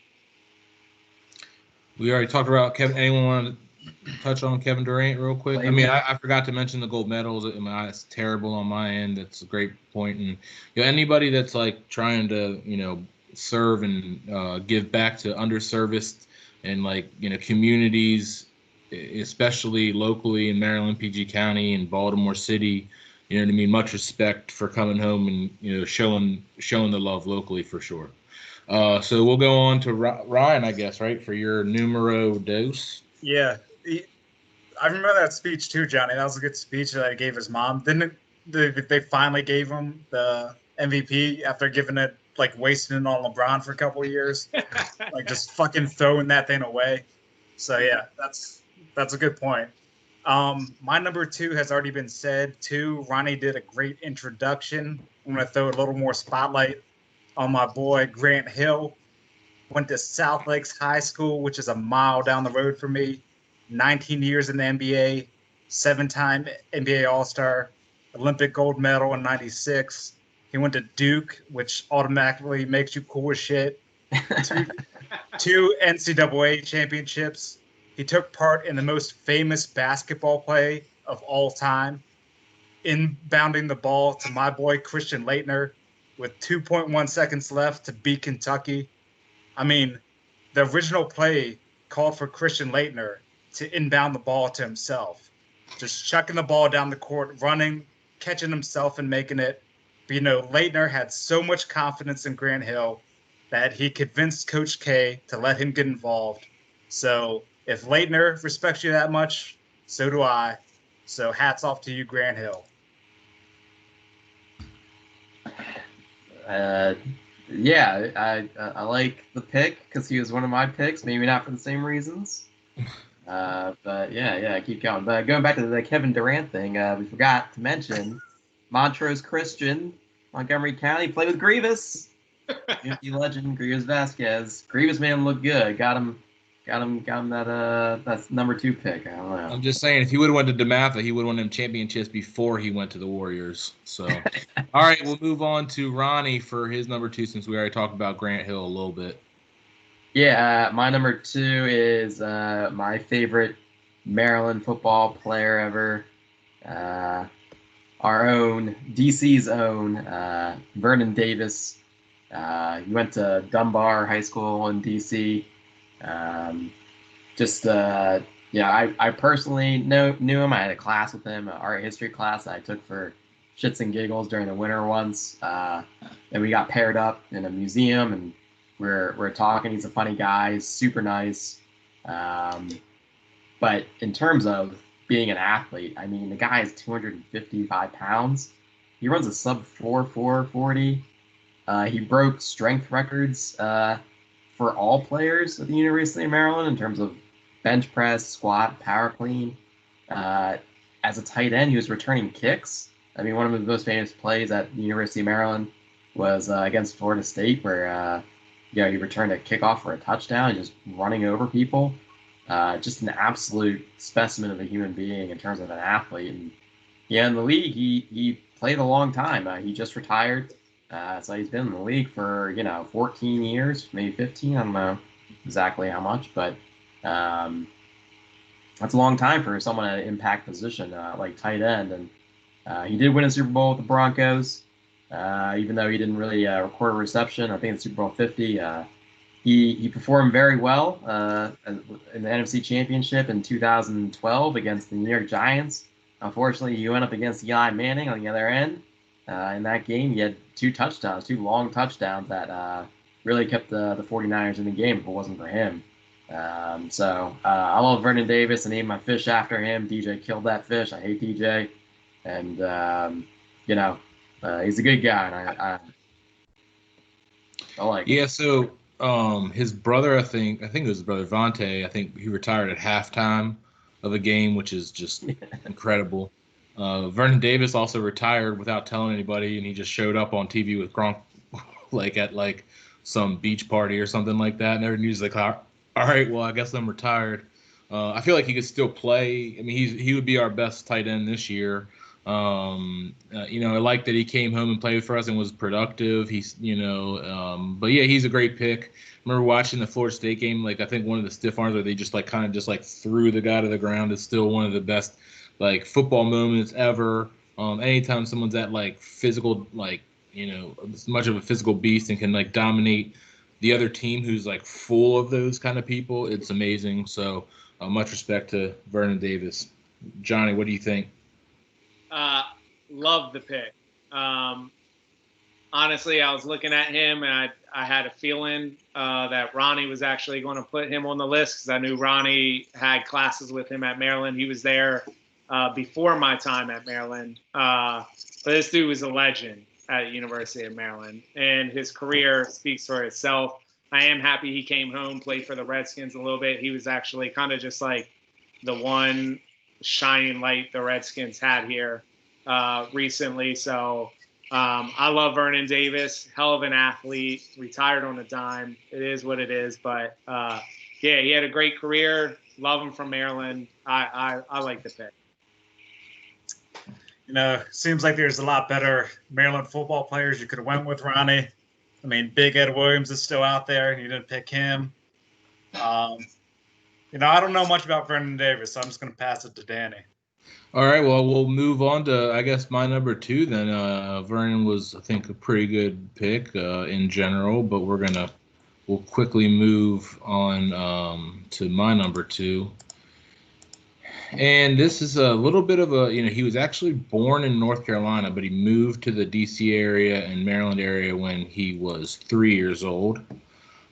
We already talked about Kevin. Anyone want to touch on Kevin Durant real quick? I mean, I forgot to mention the gold medals. I mean, it's terrible on my end. That's a great point. And anybody that's like trying to serve and give back to underserviced and like communities, especially locally in Maryland, PG County, and Baltimore City. You know what I mean? Much respect for coming home and showing the love locally for sure. So we'll go on to Ryan, I guess, right, for your numero dos. Yeah, I remember that speech too, Johnny. That was a good speech that he gave his mom. Didn't they finally gave him the MVP after giving it like wasting it on LeBron for a couple of years, like just fucking throwing that thing away. So yeah, that's a good point. My number 2 has already been said. 2, Ronnie did a great introduction. I'm gonna throw a little more spotlight on my boy Grant Hill. Went to South Lakes High School, which is a mile down the road from me. 19 years in the NBA, 7-time NBA All-Star, Olympic gold medal in '96. He went to Duke, which automatically makes you cool as shit. Two NCAA championships. He took part in the most famous basketball play of all time, inbounding the ball to my boy Christian Laettner with 2.1 seconds left to beat Kentucky. I mean, the original play called for Christian Laettner to inbound the ball to himself, just chucking the ball down the court, running, catching himself and making it. But, Laettner had so much confidence in Grant Hill that he convinced Coach K to let him get involved. So if Laettner respects you that much, so do I. So hats off to you, Grant Hill. Yeah, I like the pick because he was one of my picks. Maybe not for the same reasons. But yeah, keep going. But going back to the Kevin Durant thing, we forgot to mention Montrose Christian, Montgomery County, played with Grievous. UNC legend Grievous Vasquez. Grievous made him look good. Got him that's number 2 pick. I don't know. I'm just saying, if he would have went to DeMatha, he would have won them championships before he went to the Warriors. So, all right, we'll move on to Ronnie for his number 2, since we already talked about Grant Hill a little bit. Yeah, my number 2 is my favorite Maryland football player ever. Our own, DC's own, Vernon Davis. He went to Dunbar High School in DC. I personally knew him. I had a class with him, an art history class that I took for shits and giggles during the winter once. And we got paired up in a museum, and we're talking. He's a funny guy. He's super nice. But in terms of being an athlete, I mean, the guy is 255 pounds. He runs a sub 4.40. He broke strength records for all players at the University of Maryland in terms of bench press, squat, power clean. As a tight end, he was returning kicks. I mean, one of the most famous plays at the University of Maryland was against Florida State, where he returned a kickoff for a touchdown, just running over people. Just an absolute specimen of a human being in terms of an athlete. And yeah, in the league, he played a long time. He just retired. So he's been in the league for, 14 years, maybe 15. I don't know exactly how much, but that's a long time for someone at an impact position like tight end. And he did win a Super Bowl with the Broncos, even though he didn't really record a reception. I think in Super Bowl 50. He performed very well in the NFC Championship in 2012 against the New York Giants. Unfortunately, he went up against Eli Manning on the other end. In that game, he had 2 long touchdowns that really kept the 49ers in the game if it wasn't for him. I love Vernon Davis. I named my fish after him. DJ killed that fish. I hate DJ. And, he's a good guy. And I like him. Yeah, so his brother, I think it was his brother Vontae, I think he retired at halftime of a game, which is just incredible. Vernon Davis also retired without telling anybody, and he just showed up on TV with Gronk, at some beach party or something like that. And everybody's like, all right, well, I guess I'm retired. I feel like he could still play. I mean, he would be our best tight end this year. I like that he came home and played for us and was productive. But yeah, he's a great pick. I remember watching the Florida State game. I think one of the stiff arms where they just threw the guy to the ground is still one of the best football moments ever. Anytime someone's that physical, as much of a physical beast and can dominate the other team who's full of those kind of people, it's amazing. So much respect to Vernon Davis. Johnny, what do you think? Love the pick. Honestly, I was looking at him and I had a feeling that Ronnie was actually going to put him on the list because I knew Ronnie had classes with him at Maryland. He was there before my time at Maryland. But this dude was a legend. at the University of Maryland, and his career speaks for itself. I am happy he came home, played for the Redskins a little bit. He was actually kind of just like the one shining light the Redskins had here recently. So I love Vernon Davis, hell of an athlete, retired on a dime. It is what it is. But yeah, he had a great career. Love him from Maryland. I like the pick. You know, seems like there's a lot better Maryland football players you could have went with, Ronnie. I mean, Big Ed Williams is still out there, and you didn't pick him. You know, I don't know much about Vernon Davis, so I'm just going to pass it to Danny. All right, well, we'll move on to, I guess, my number 2 then. Vernon was, I think, a pretty good pick in general, but we'll quickly move on to my number 2. And this is a little bit of a, he was actually born in North Carolina, but he moved to the D.C. area and Maryland area when he was 3 years old.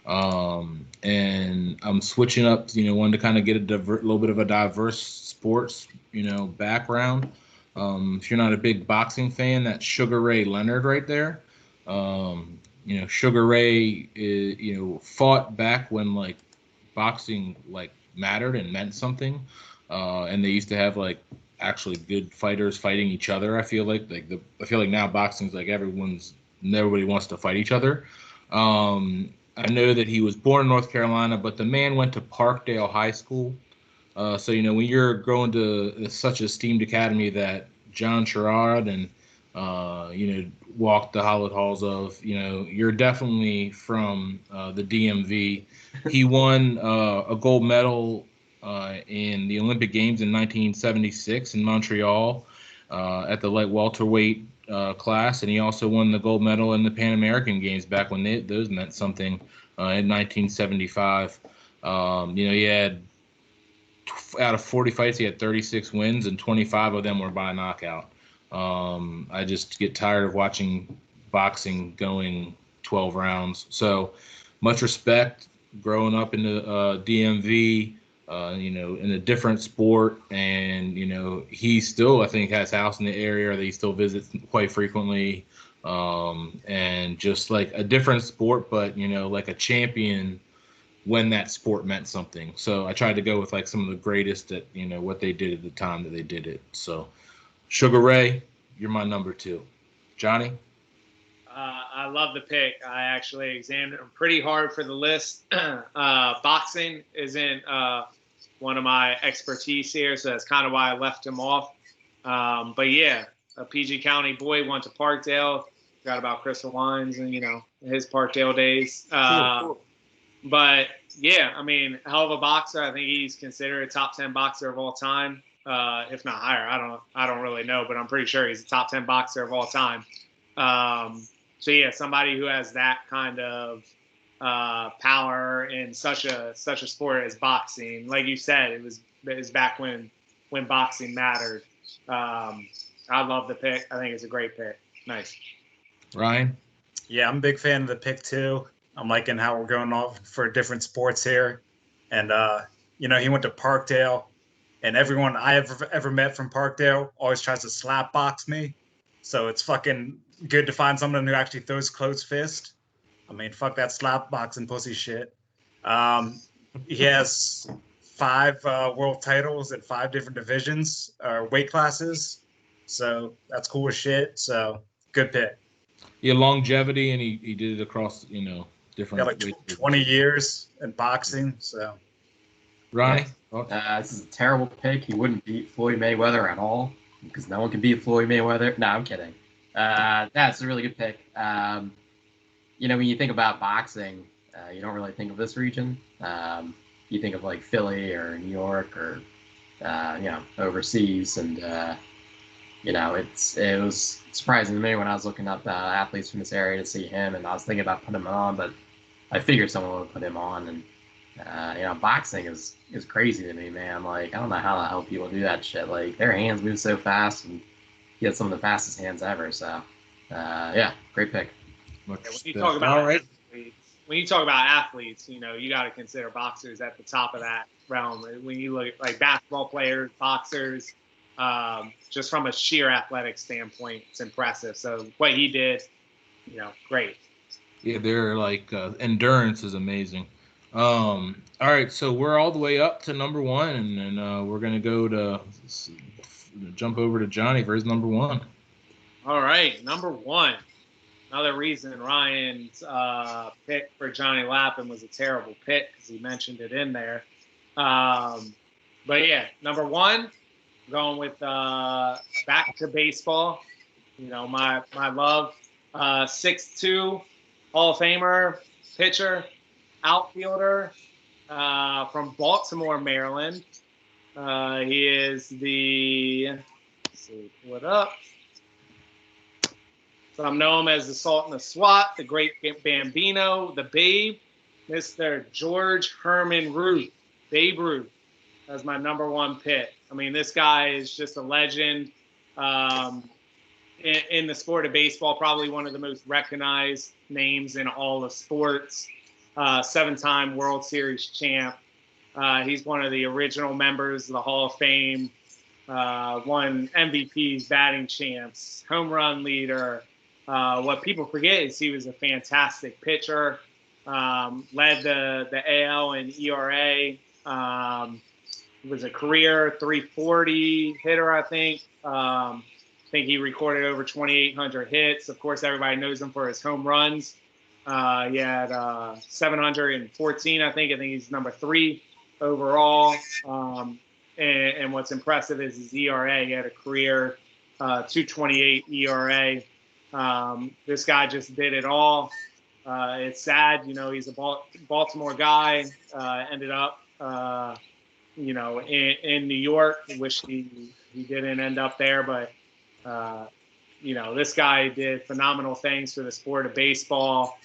And I'm switching up, wanted to kind of get a little bit of a diverse sports, background. If you're not a big boxing fan, that's Sugar Ray Leonard right there. Sugar Ray, fought back when like boxing like mattered and meant something. And they used to have like actually good fighters fighting each other. I feel like now boxing's like everybody wants to fight each other. I know that he was born in North Carolina, but the man went to Parkdale High School. So, when you're going to such a esteemed academy that John Sherrod and, walked the hallowed halls of, you're definitely from the DMV. He won a gold medal in the Olympic Games in 1976 in Montreal at the light welterweight class, and he also won the gold medal in the Pan American Games back when those meant something in 1975. He had out of 40 fights, he had 36 wins, and 25 of them were by knockout. I just get tired of watching boxing going 12 rounds. So much respect growing up in the DMV, in a different sport. And, he still, I think, has a house in the area that he still visits quite frequently. And just like a different sport, but, like a champion when that sport meant something. So I tried to go with like some of the greatest at, what they did at the time that they did it. So Sugar Ray, you're my number 2. Johnny? I love the pick. I actually examined them pretty hard for the list. Boxing isn't one of my expertise here, so that's kind of why I left him off. But yeah, a PG County boy, went to Parkdale. Forgot about Crystal Wines and, his Parkdale days. Cool. But yeah, I mean, hell of a boxer. I think he's considered a top 10 boxer of all time, if not higher. I don't really know, but I'm pretty sure he's a top 10 boxer of all time. So yeah, somebody who has that kind of power in such a sport as boxing. Like you said, it was back when boxing mattered. I love the pick. I think it's a great pick. Nice. Ryan? Yeah, I'm a big fan of the pick too. I'm liking how we're going off for different sports here. And, he went to Parkdale, and everyone I ever met from Parkdale always tries to slap box me. So it's fucking good to find someone who actually throws closed fist. I mean, fuck that slap boxing pussy shit. He has 5 world titles in 5 different divisions or weight classes. So that's cool as shit. So good pick. Yeah, longevity, and he did it across, different. Yeah, like 20 years in boxing. So, Ronnie? This is a terrible pick. He wouldn't beat Floyd Mayweather at all because no one can beat Floyd Mayweather. No, I'm kidding. That's a really good pick. When you think about boxing, you don't really think of this region. You think of like Philly or New York or, overseas. And, it was surprising to me when I was looking up athletes from this area to see him, and I was thinking about putting him on, but I figured someone would put him on. And boxing is crazy to me, man. Like, I don't know how the hell people do that shit. Like, their hands move so fast, and he has some of the fastest hands ever. So, great pick. When you talk about athletes, you got to consider boxers at the top of that realm. When you look at like basketball players, boxers, Just from a sheer athletic standpoint, it's impressive. So what he did, great. Yeah, they're like endurance is amazing. All right, so we're all the way up to number one, and then we're gonna go to jump over to Johnny for his number one. All right, number one. Another reason Ryan's pick for Johnny Lappin was a terrible pick because he mentioned it in there. But yeah, number one, going with back to baseball. My love, 6'2", Hall of Famer, pitcher, outfielder from Baltimore, Maryland. He is let's see, what up? So I'm known as the Salt and the Swat, the Great Bambino, the Babe, Mr. George Herman Ruth, Babe Ruth. That's my number one pick. I mean, this guy is just a legend in the sport of baseball, probably one of the most recognized names in all of sports. 7-time World Series champ. He's one of the original members of the Hall of Fame. Won MVPs, batting champs, home run leader. What people forget is he was a fantastic pitcher. Led the AL in ERA. Was a career 340 hitter, I think. I think he recorded over 2,800 hits. Of course, everybody knows him for his home runs. He had 714, I think. I think he's number 3 overall. And what's impressive is his ERA. He had a career 2.28 ERA. This guy just did it all. It's sad, he's a Baltimore guy. Ended up, in New York. Wish he didn't end up there, but this guy did phenomenal things for the sport of baseball.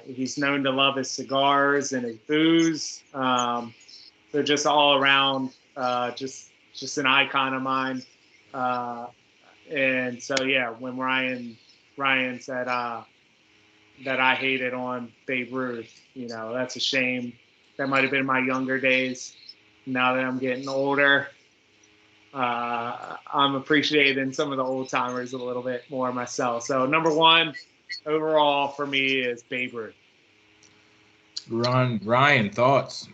He's known to love his cigars and his booze. So just all around, just an icon of mine. And so, yeah, when Ryan said that I hated on Babe Ruth, that's a shame. That might have been my younger days. Now that I'm getting older, I'm appreciating some of the old timers a little bit more myself. So number one overall for me is Babe Ruth. Ryan, thoughts?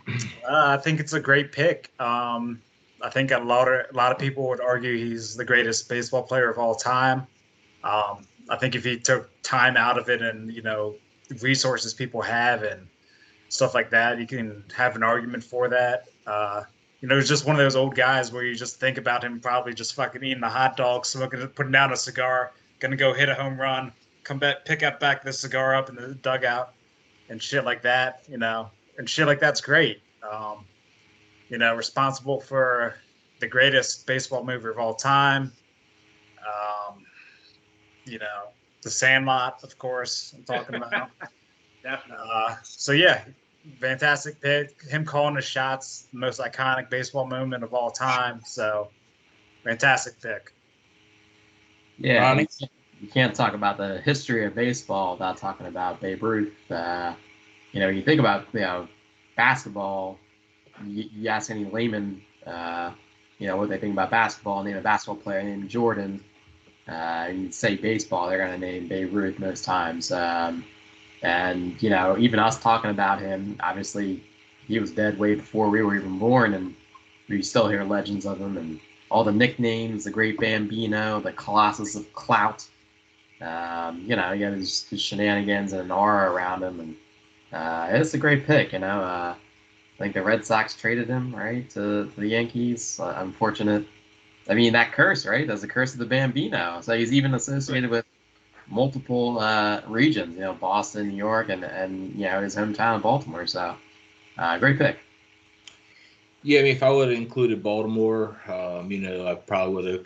I think it's a great pick. I think a lot of people would argue he's the greatest baseball player of all time. I think if he took time out of it and resources people have and stuff like that, you can have an argument for that. He's just one of those old guys where you just think about him probably just fucking eating a hot dog, smoking, putting down a cigar, gonna go hit a home run, come back, pick up back the cigar up in the dugout, and shit like that. And shit like that's great. Responsible for the greatest baseball mover of all time. The Sandlot, of course, I'm talking about. Definitely. So yeah, fantastic pick. Him calling the shots, the most iconic baseball moment of all time. So fantastic pick. Yeah, you can't talk about the history of baseball without talking about Babe Ruth. You think about basketball. You ask any layman, what they think about basketball, name a basketball player named Jordan. You say baseball, they're going to name Babe Ruth most times. And even us talking about him, obviously he was dead way before we were even born, and we still hear legends of him and all the nicknames, the Great Bambino, the Colossus of Clout. He got his shenanigans and an aura around him, and it's a great pick. I think the Red Sox traded him right to the Yankees. Unfortunate. I mean, that curse, right? That's the curse of the Bambino. So he's even associated with multiple regions, Boston, New York, and his hometown, Baltimore. So great pick. Yeah, I mean, if I would have included Baltimore, I probably would have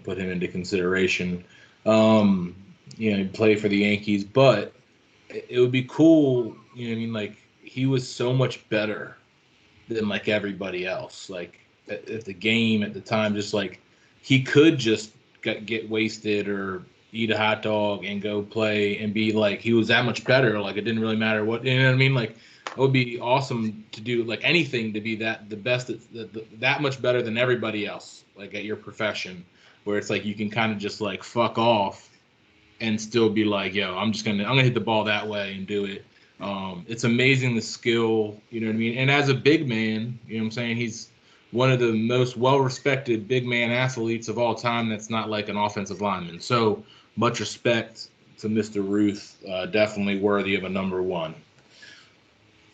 put him into consideration. Play for the Yankees, but it would be cool. Like he was so much better than like everybody else. Like at the game at the time, just like he could just get wasted or eat a hot dog and go play and be like he was that much better. Like it didn't really matter what, you know what I mean? Like it would be awesome to do like anything to be the best that much better than everybody else, like at your profession, where it's like you can kind of just like fuck off and still be like, yo, I'm gonna hit the ball that way and do it. It's amazing the skill, you know what I mean? And as a big man, you know what I'm saying? He's one of the most well-respected big man athletes of all time that's not like an offensive lineman. So much respect to Mr. Ruth, definitely worthy of a number one.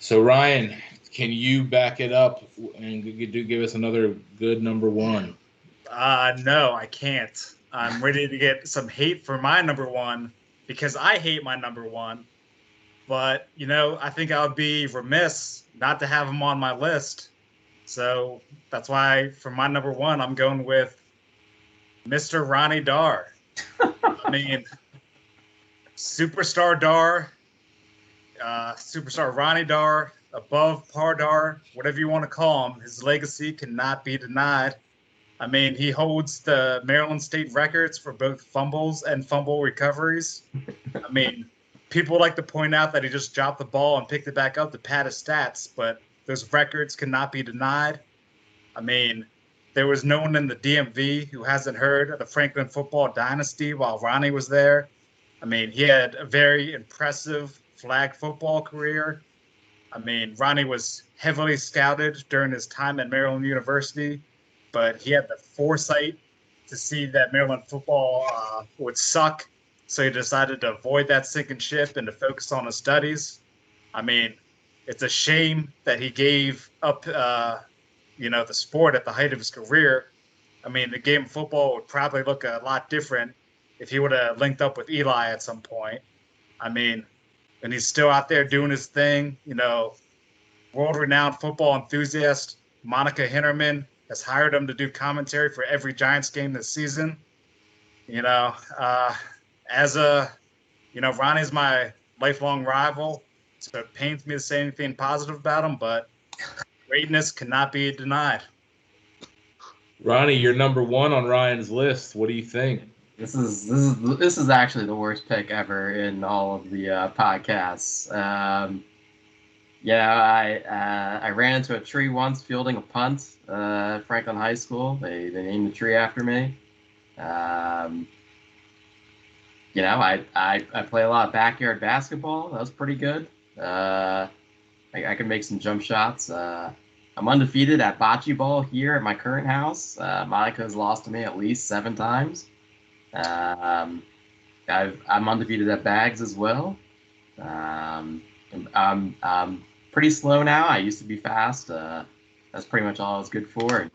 So Ryan, can you back it up and give us another good number one? No, I can't. I'm ready to get some hate for my number one because I hate my number one. But, I think I would be remiss not to have him on my list. So that's why for my number one, I'm going with Mr. Ronnie Dar. I mean, superstar Dar, superstar Ronnie Dar, above par Dar, whatever you want to call him. His legacy cannot be denied. I mean, he holds the Maryland State records for both fumbles and fumble recoveries. I mean, people like to point out that he just dropped the ball and picked it back up to pad his stats, but those records cannot be denied. I mean, there was no one in the DMV who hasn't heard of the Franklin football dynasty while Ronnie was there. I mean, he had a very impressive flag football career. I mean, Ronnie was heavily scouted during his time at Maryland University, but he had the foresight to see that Maryland football would suck. So he decided to avoid that sinking ship and to focus on his studies. I mean, it's a shame that he gave up, the sport at the height of his career. I mean, the game of football would probably look a lot different if he would have linked up with Eli at some point. I mean, and he's still out there doing his thing. World-renowned football enthusiast Monica Hinterman has hired him to do commentary for every Giants game this season. Ronnie's my lifelong rival, so it pains me to say anything positive about him, but greatness cannot be denied. Ronnie, you're number one on Ryan's list. What do you think? This is actually the worst pick ever in all of the podcasts. I ran into a tree once fielding a punt at Franklin High School. They named the tree after me. I play a lot of backyard basketball. That was pretty good. I can make some jump shots. I'm undefeated at bocce ball here at my current house. Monica has lost to me at least 7 times. I'm undefeated at bags as well. I'm pretty slow now. I used to be fast. That's pretty much all I was good for.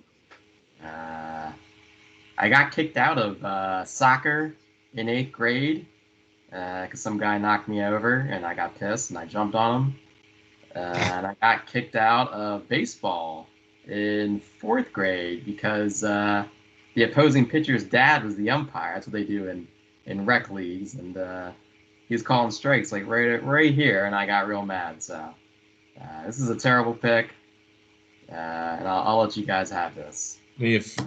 I got kicked out of soccer in 8th grade because some guy knocked me over and I got pissed and I jumped on him. And I got kicked out of baseball in 4th grade because the opposing pitcher's dad was the umpire. That's what they do in rec leagues. And he was calling strikes like right here, and I got real mad. So this is a terrible pick, and I'll let you guys have this. I mean, if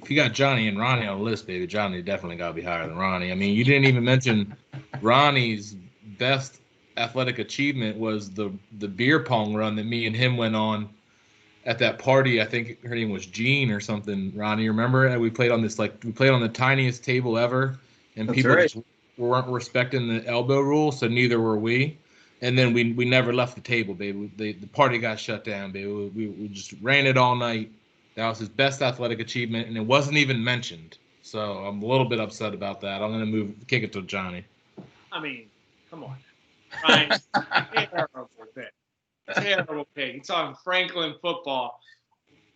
you got Johnny and Ronnie on the list, baby, Johnny definitely got to be higher than Ronnie. I mean, you didn't even mention Ronnie's best athletic achievement was the beer pong run that me and him went on at that party. I think her name was Jean or something. Ronnie, remember? And we played on the tiniest table ever, and That's people right. just weren't respecting the elbow rule, so neither were we. And then we never left the table, baby. The party got shut down, baby. We just ran it all night. That was his best athletic achievement, and it wasn't even mentioned. So I'm a little bit upset about that. I'm gonna kick it to Johnny. I mean, come on. Ryan, terrible pick. Terrible pick. You're talking Franklin football.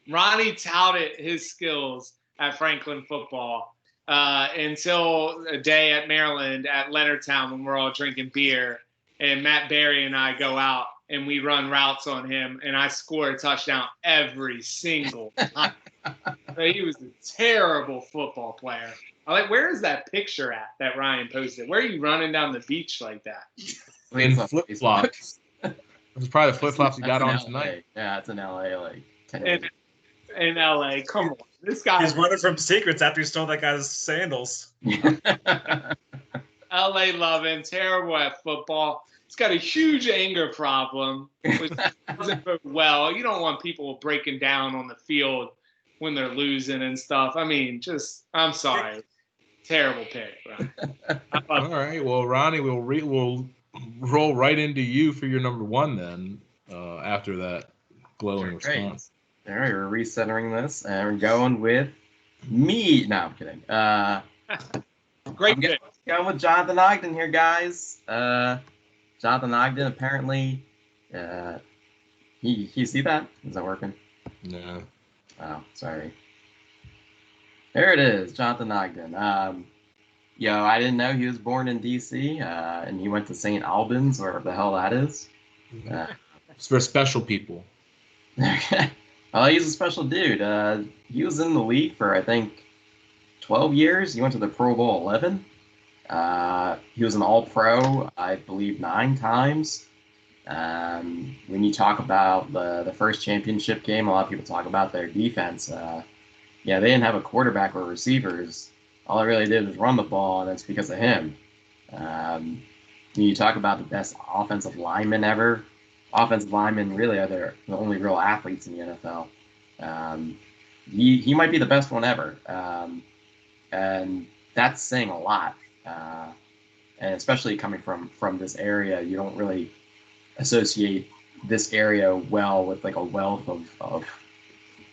Ronnie touted his skills at Franklin football until a day at Maryland at Leonardtown when we're all drinking beer. And Matt Berry and I go out and we run routes on him. And I score a touchdown every single time. He was a terrible football player. Where is that picture at that Ryan posted? Where are you running down the beach like that? In flip-flops. It was probably the flip-flops you got on LA. tonight. Yeah, it's in LA, like 10 years. in LA. Come on. This guy. He's running from secrets after he stole that guy's sandals. LA Lovin, terrible at football. He's got a huge anger problem, which doesn't go well. You don't want people breaking down on the field when they're losing and stuff. I mean, I'm sorry. Terrible pick. All right. Well, Ronnie, we'll roll right into you for your number one then. After that glowing response. All right, we're recentering this and we're going with me. No, I'm kidding. Great pick. Going with Jonathan Ogden here, guys. Jonathan Ogden apparently. You see that? Is that working? No. Oh, sorry. There it is, Jonathan Ogden. I didn't know he was born in D.C. And he went to St. Albans, wherever the hell that is. It's for special people. Well, he's a special dude. He was in the league for, I think, 12 years. He went to the Pro Bowl 11. He was an All-Pro, I believe, 9 times. When you talk about the first championship game, a lot of people talk about their defense. They didn't have a quarterback or receivers. All they really did was run the ball, and it's because of him. When you talk about the best offensive linemen ever, offensive linemen really are the only real athletes in the NFL. He might be the best one ever, and that's saying a lot. And especially coming from this area, you don't really associate this area well with like a wealth of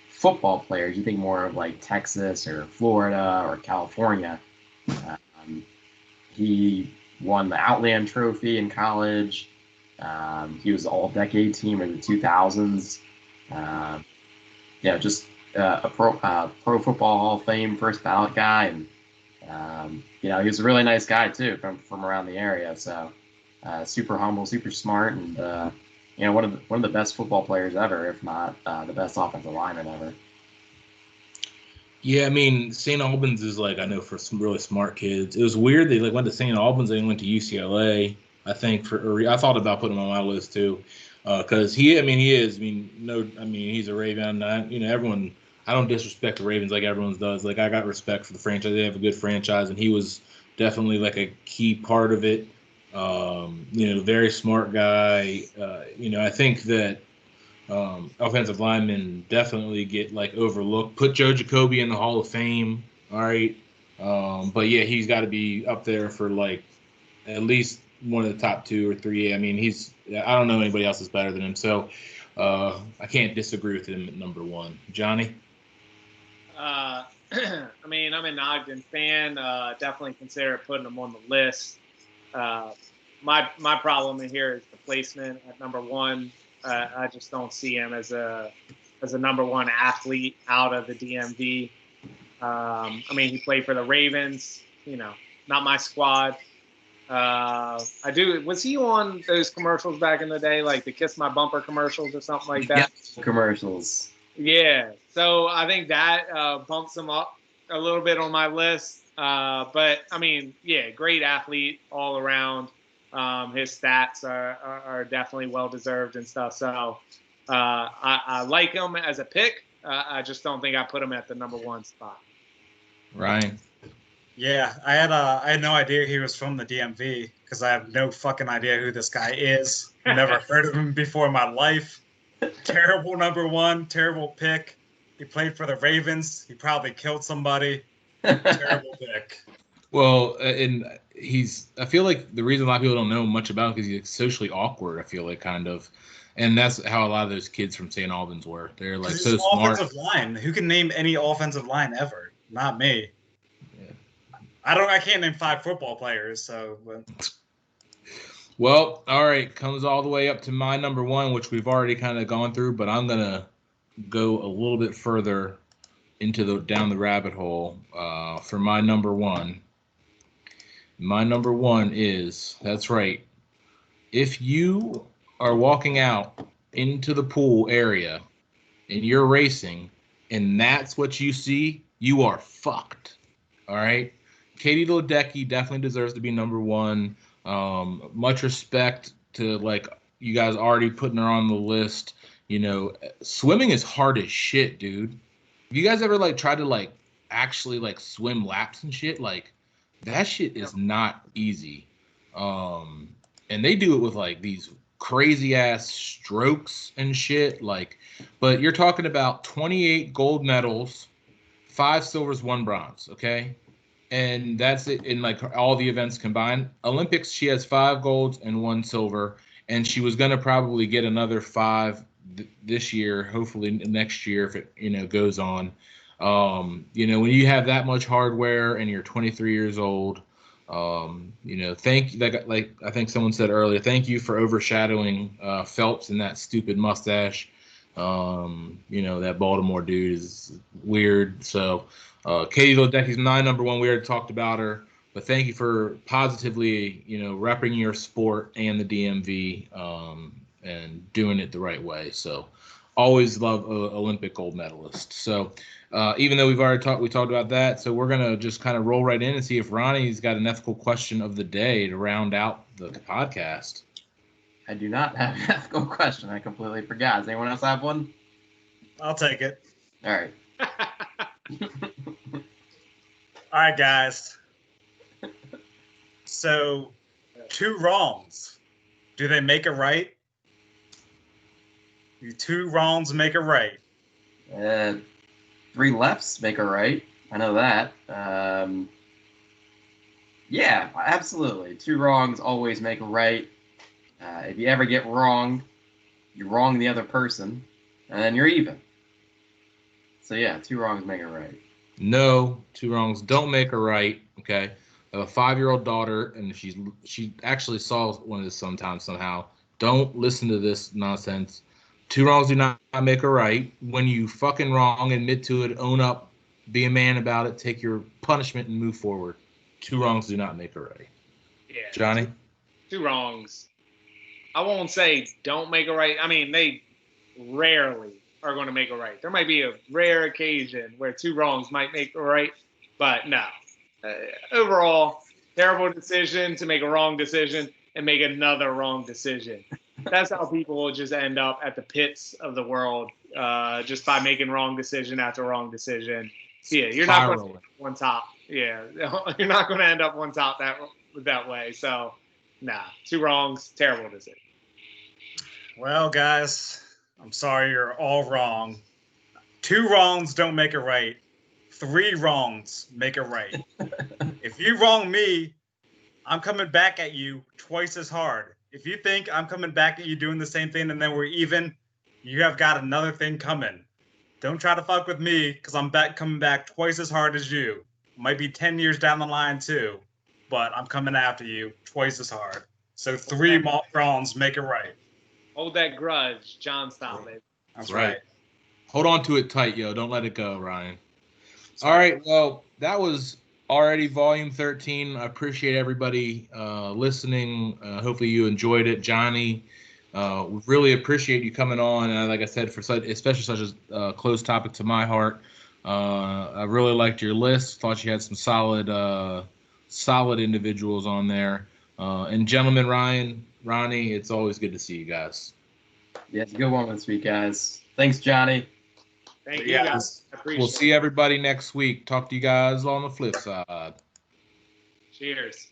football players. You think more of like Texas or Florida or California. He won the Outland Trophy in college. He was the All-Decade team in the 2000s. Just a Pro Football Hall of Fame first ballot guy, and he was a really nice guy too from around the area. So super humble, super smart, and one of the best football players ever, if not the best offensive lineman ever. Yeah, I mean, St. Albans is I know for some really smart kids. It was weird they went to St. Albans and went to UCLA. I think I thought about putting him on my list too, because he's a Raven. Everyone. I don't disrespect the Ravens like everyone does. I got respect for the franchise. They have a good franchise, and he was definitely a key part of it. Very smart guy. I think that offensive linemen definitely get overlooked. Put Joe Jacoby in the Hall of Fame. All right. But yeah, he's got to be up there for at least one of the top 2 or 3. I mean, I don't know anybody else is better than him. So I can't disagree with him at number 1. Johnny? I mean, I'm an Ogden fan. Definitely consider putting him on the list. My problem in here is the placement at number 1. I just don't see him as a number 1 athlete out of the DMV. He played for the Ravens. Not my squad. Was he on those commercials back in the day, like the Kiss My Bumper commercials or something like that? Yep. Commercials. Yeah. So I think that bumps him up a little bit on my list. But great athlete all around. His stats are definitely well deserved and stuff. So I like him as a pick. I just don't think I put him at the number 1 spot. Ryan. Yeah, I had no idea he was from the DMV because I have no fucking idea who this guy is. Never heard of him before in my life. Terrible number 1, terrible pick. He played for the Ravens. He probably killed somebody. Terrible pick. Well, and I feel like the reason a lot of people don't know much about him because he's socially awkward, I feel kind of. And that's how a lot of those kids from St. Albans were. They're so smart. Offensive line. Who can name any offensive line ever? Not me. I can't name 5 football players, so. Well, all right, comes all the way up to my number 1, which we've already kind of gone through, but I'm gonna go a little bit further down the rabbit hole for my number 1. My number 1 is, that's right, if you are walking out into the pool area and you're racing and that's what you see, you are fucked. All right. Katie Ledecky definitely deserves to be number 1. Much respect to you guys already putting her on the list. You know, swimming is hard as shit, dude. Have you guys ever like tried to like actually like swim laps and shit? Like that shit is not easy. And they do it with like these crazy ass strokes and shit. Like, but you're talking about 28 gold medals, 5 silvers, 1 bronze. Okay. And that's it in like all the events combined. Olympics, she has 5 golds and 1 silver, and she was gonna probably get another 5 this year, hopefully next year if it goes on. When you have that much hardware and you're 23 years old, thank like I think someone said earlier, thank you for overshadowing Phelps and that stupid mustache. That Baltimore dude is weird. So Katie Ledecky's my number 1. We already talked about her, but thank you for positively, repping your sport and the DMV and doing it the right way. So always love Olympic gold medalist. So even though we talked about that, so we're gonna just kind of roll right in and see if Ronnie's got an ethical question of the day to round out the podcast. I do not have an ethical question. I completely forgot. Does anyone else have one? I'll take it. All right. All right, guys. So, 2 wrongs. Do they make it right? Do 2 wrongs make it right? 3 lefts make a right. I know that. Yeah, absolutely. 2 wrongs always make a right. If you ever get wronged, you wrong the other person, and then you're even. So yeah, 2 wrongs make a right. No, 2 wrongs don't make a right. Okay, I have a 5-year-old daughter, and she actually saw one of this somehow. Don't listen to this nonsense. 2 wrongs do not make a right. When you fucking wrong, admit to it, own up, be a man about it, take your punishment, and move forward. 2 wrongs do not make a right. Yeah, Johnny? 2 wrongs. I won't say don't make a right. I mean, they rarely are going to make a right. There might be a rare occasion where 2 wrongs might make a right, but no. Overall, terrible decision to make a wrong decision and make another wrong decision. That's how people will just end up at the pits of the world, just by making wrong decision after wrong decision. Yeah, you're not going to end up one top. Yeah, you're not going to end up one top that way. So, nah, 2 wrongs, terrible decision. Well, guys, I'm sorry you're all wrong. 2 wrongs don't make it right. 3 wrongs make it right. If you wrong me, I'm coming back at you twice as hard. If you think I'm coming back at you doing the same thing and then we're even, you have got another thing coming. Don't try to fuck with me because I'm coming back twice as hard as you. Might be 10 years down the line too, but I'm coming after you twice as hard. So 3 wrongs make it right. Hold that grudge, John style, baby. That's right. Hold on to it tight, yo. Don't let it go, Ryan. All right. Well, that was already volume 13. I appreciate everybody listening. Hopefully you enjoyed it. Johnny, we really appreciate you coming on. Like I said, for especially such a close topic to my heart. I really liked your list. Thought you had some solid individuals on there. And gentlemen, Ryan, Ronnie, it's always good to see you guys. Yeah, it's a good one this week, guys. Thanks, Johnny. Thank you, guys. I appreciate it. We'll see everybody next week. Talk to you guys on the flip side. Cheers.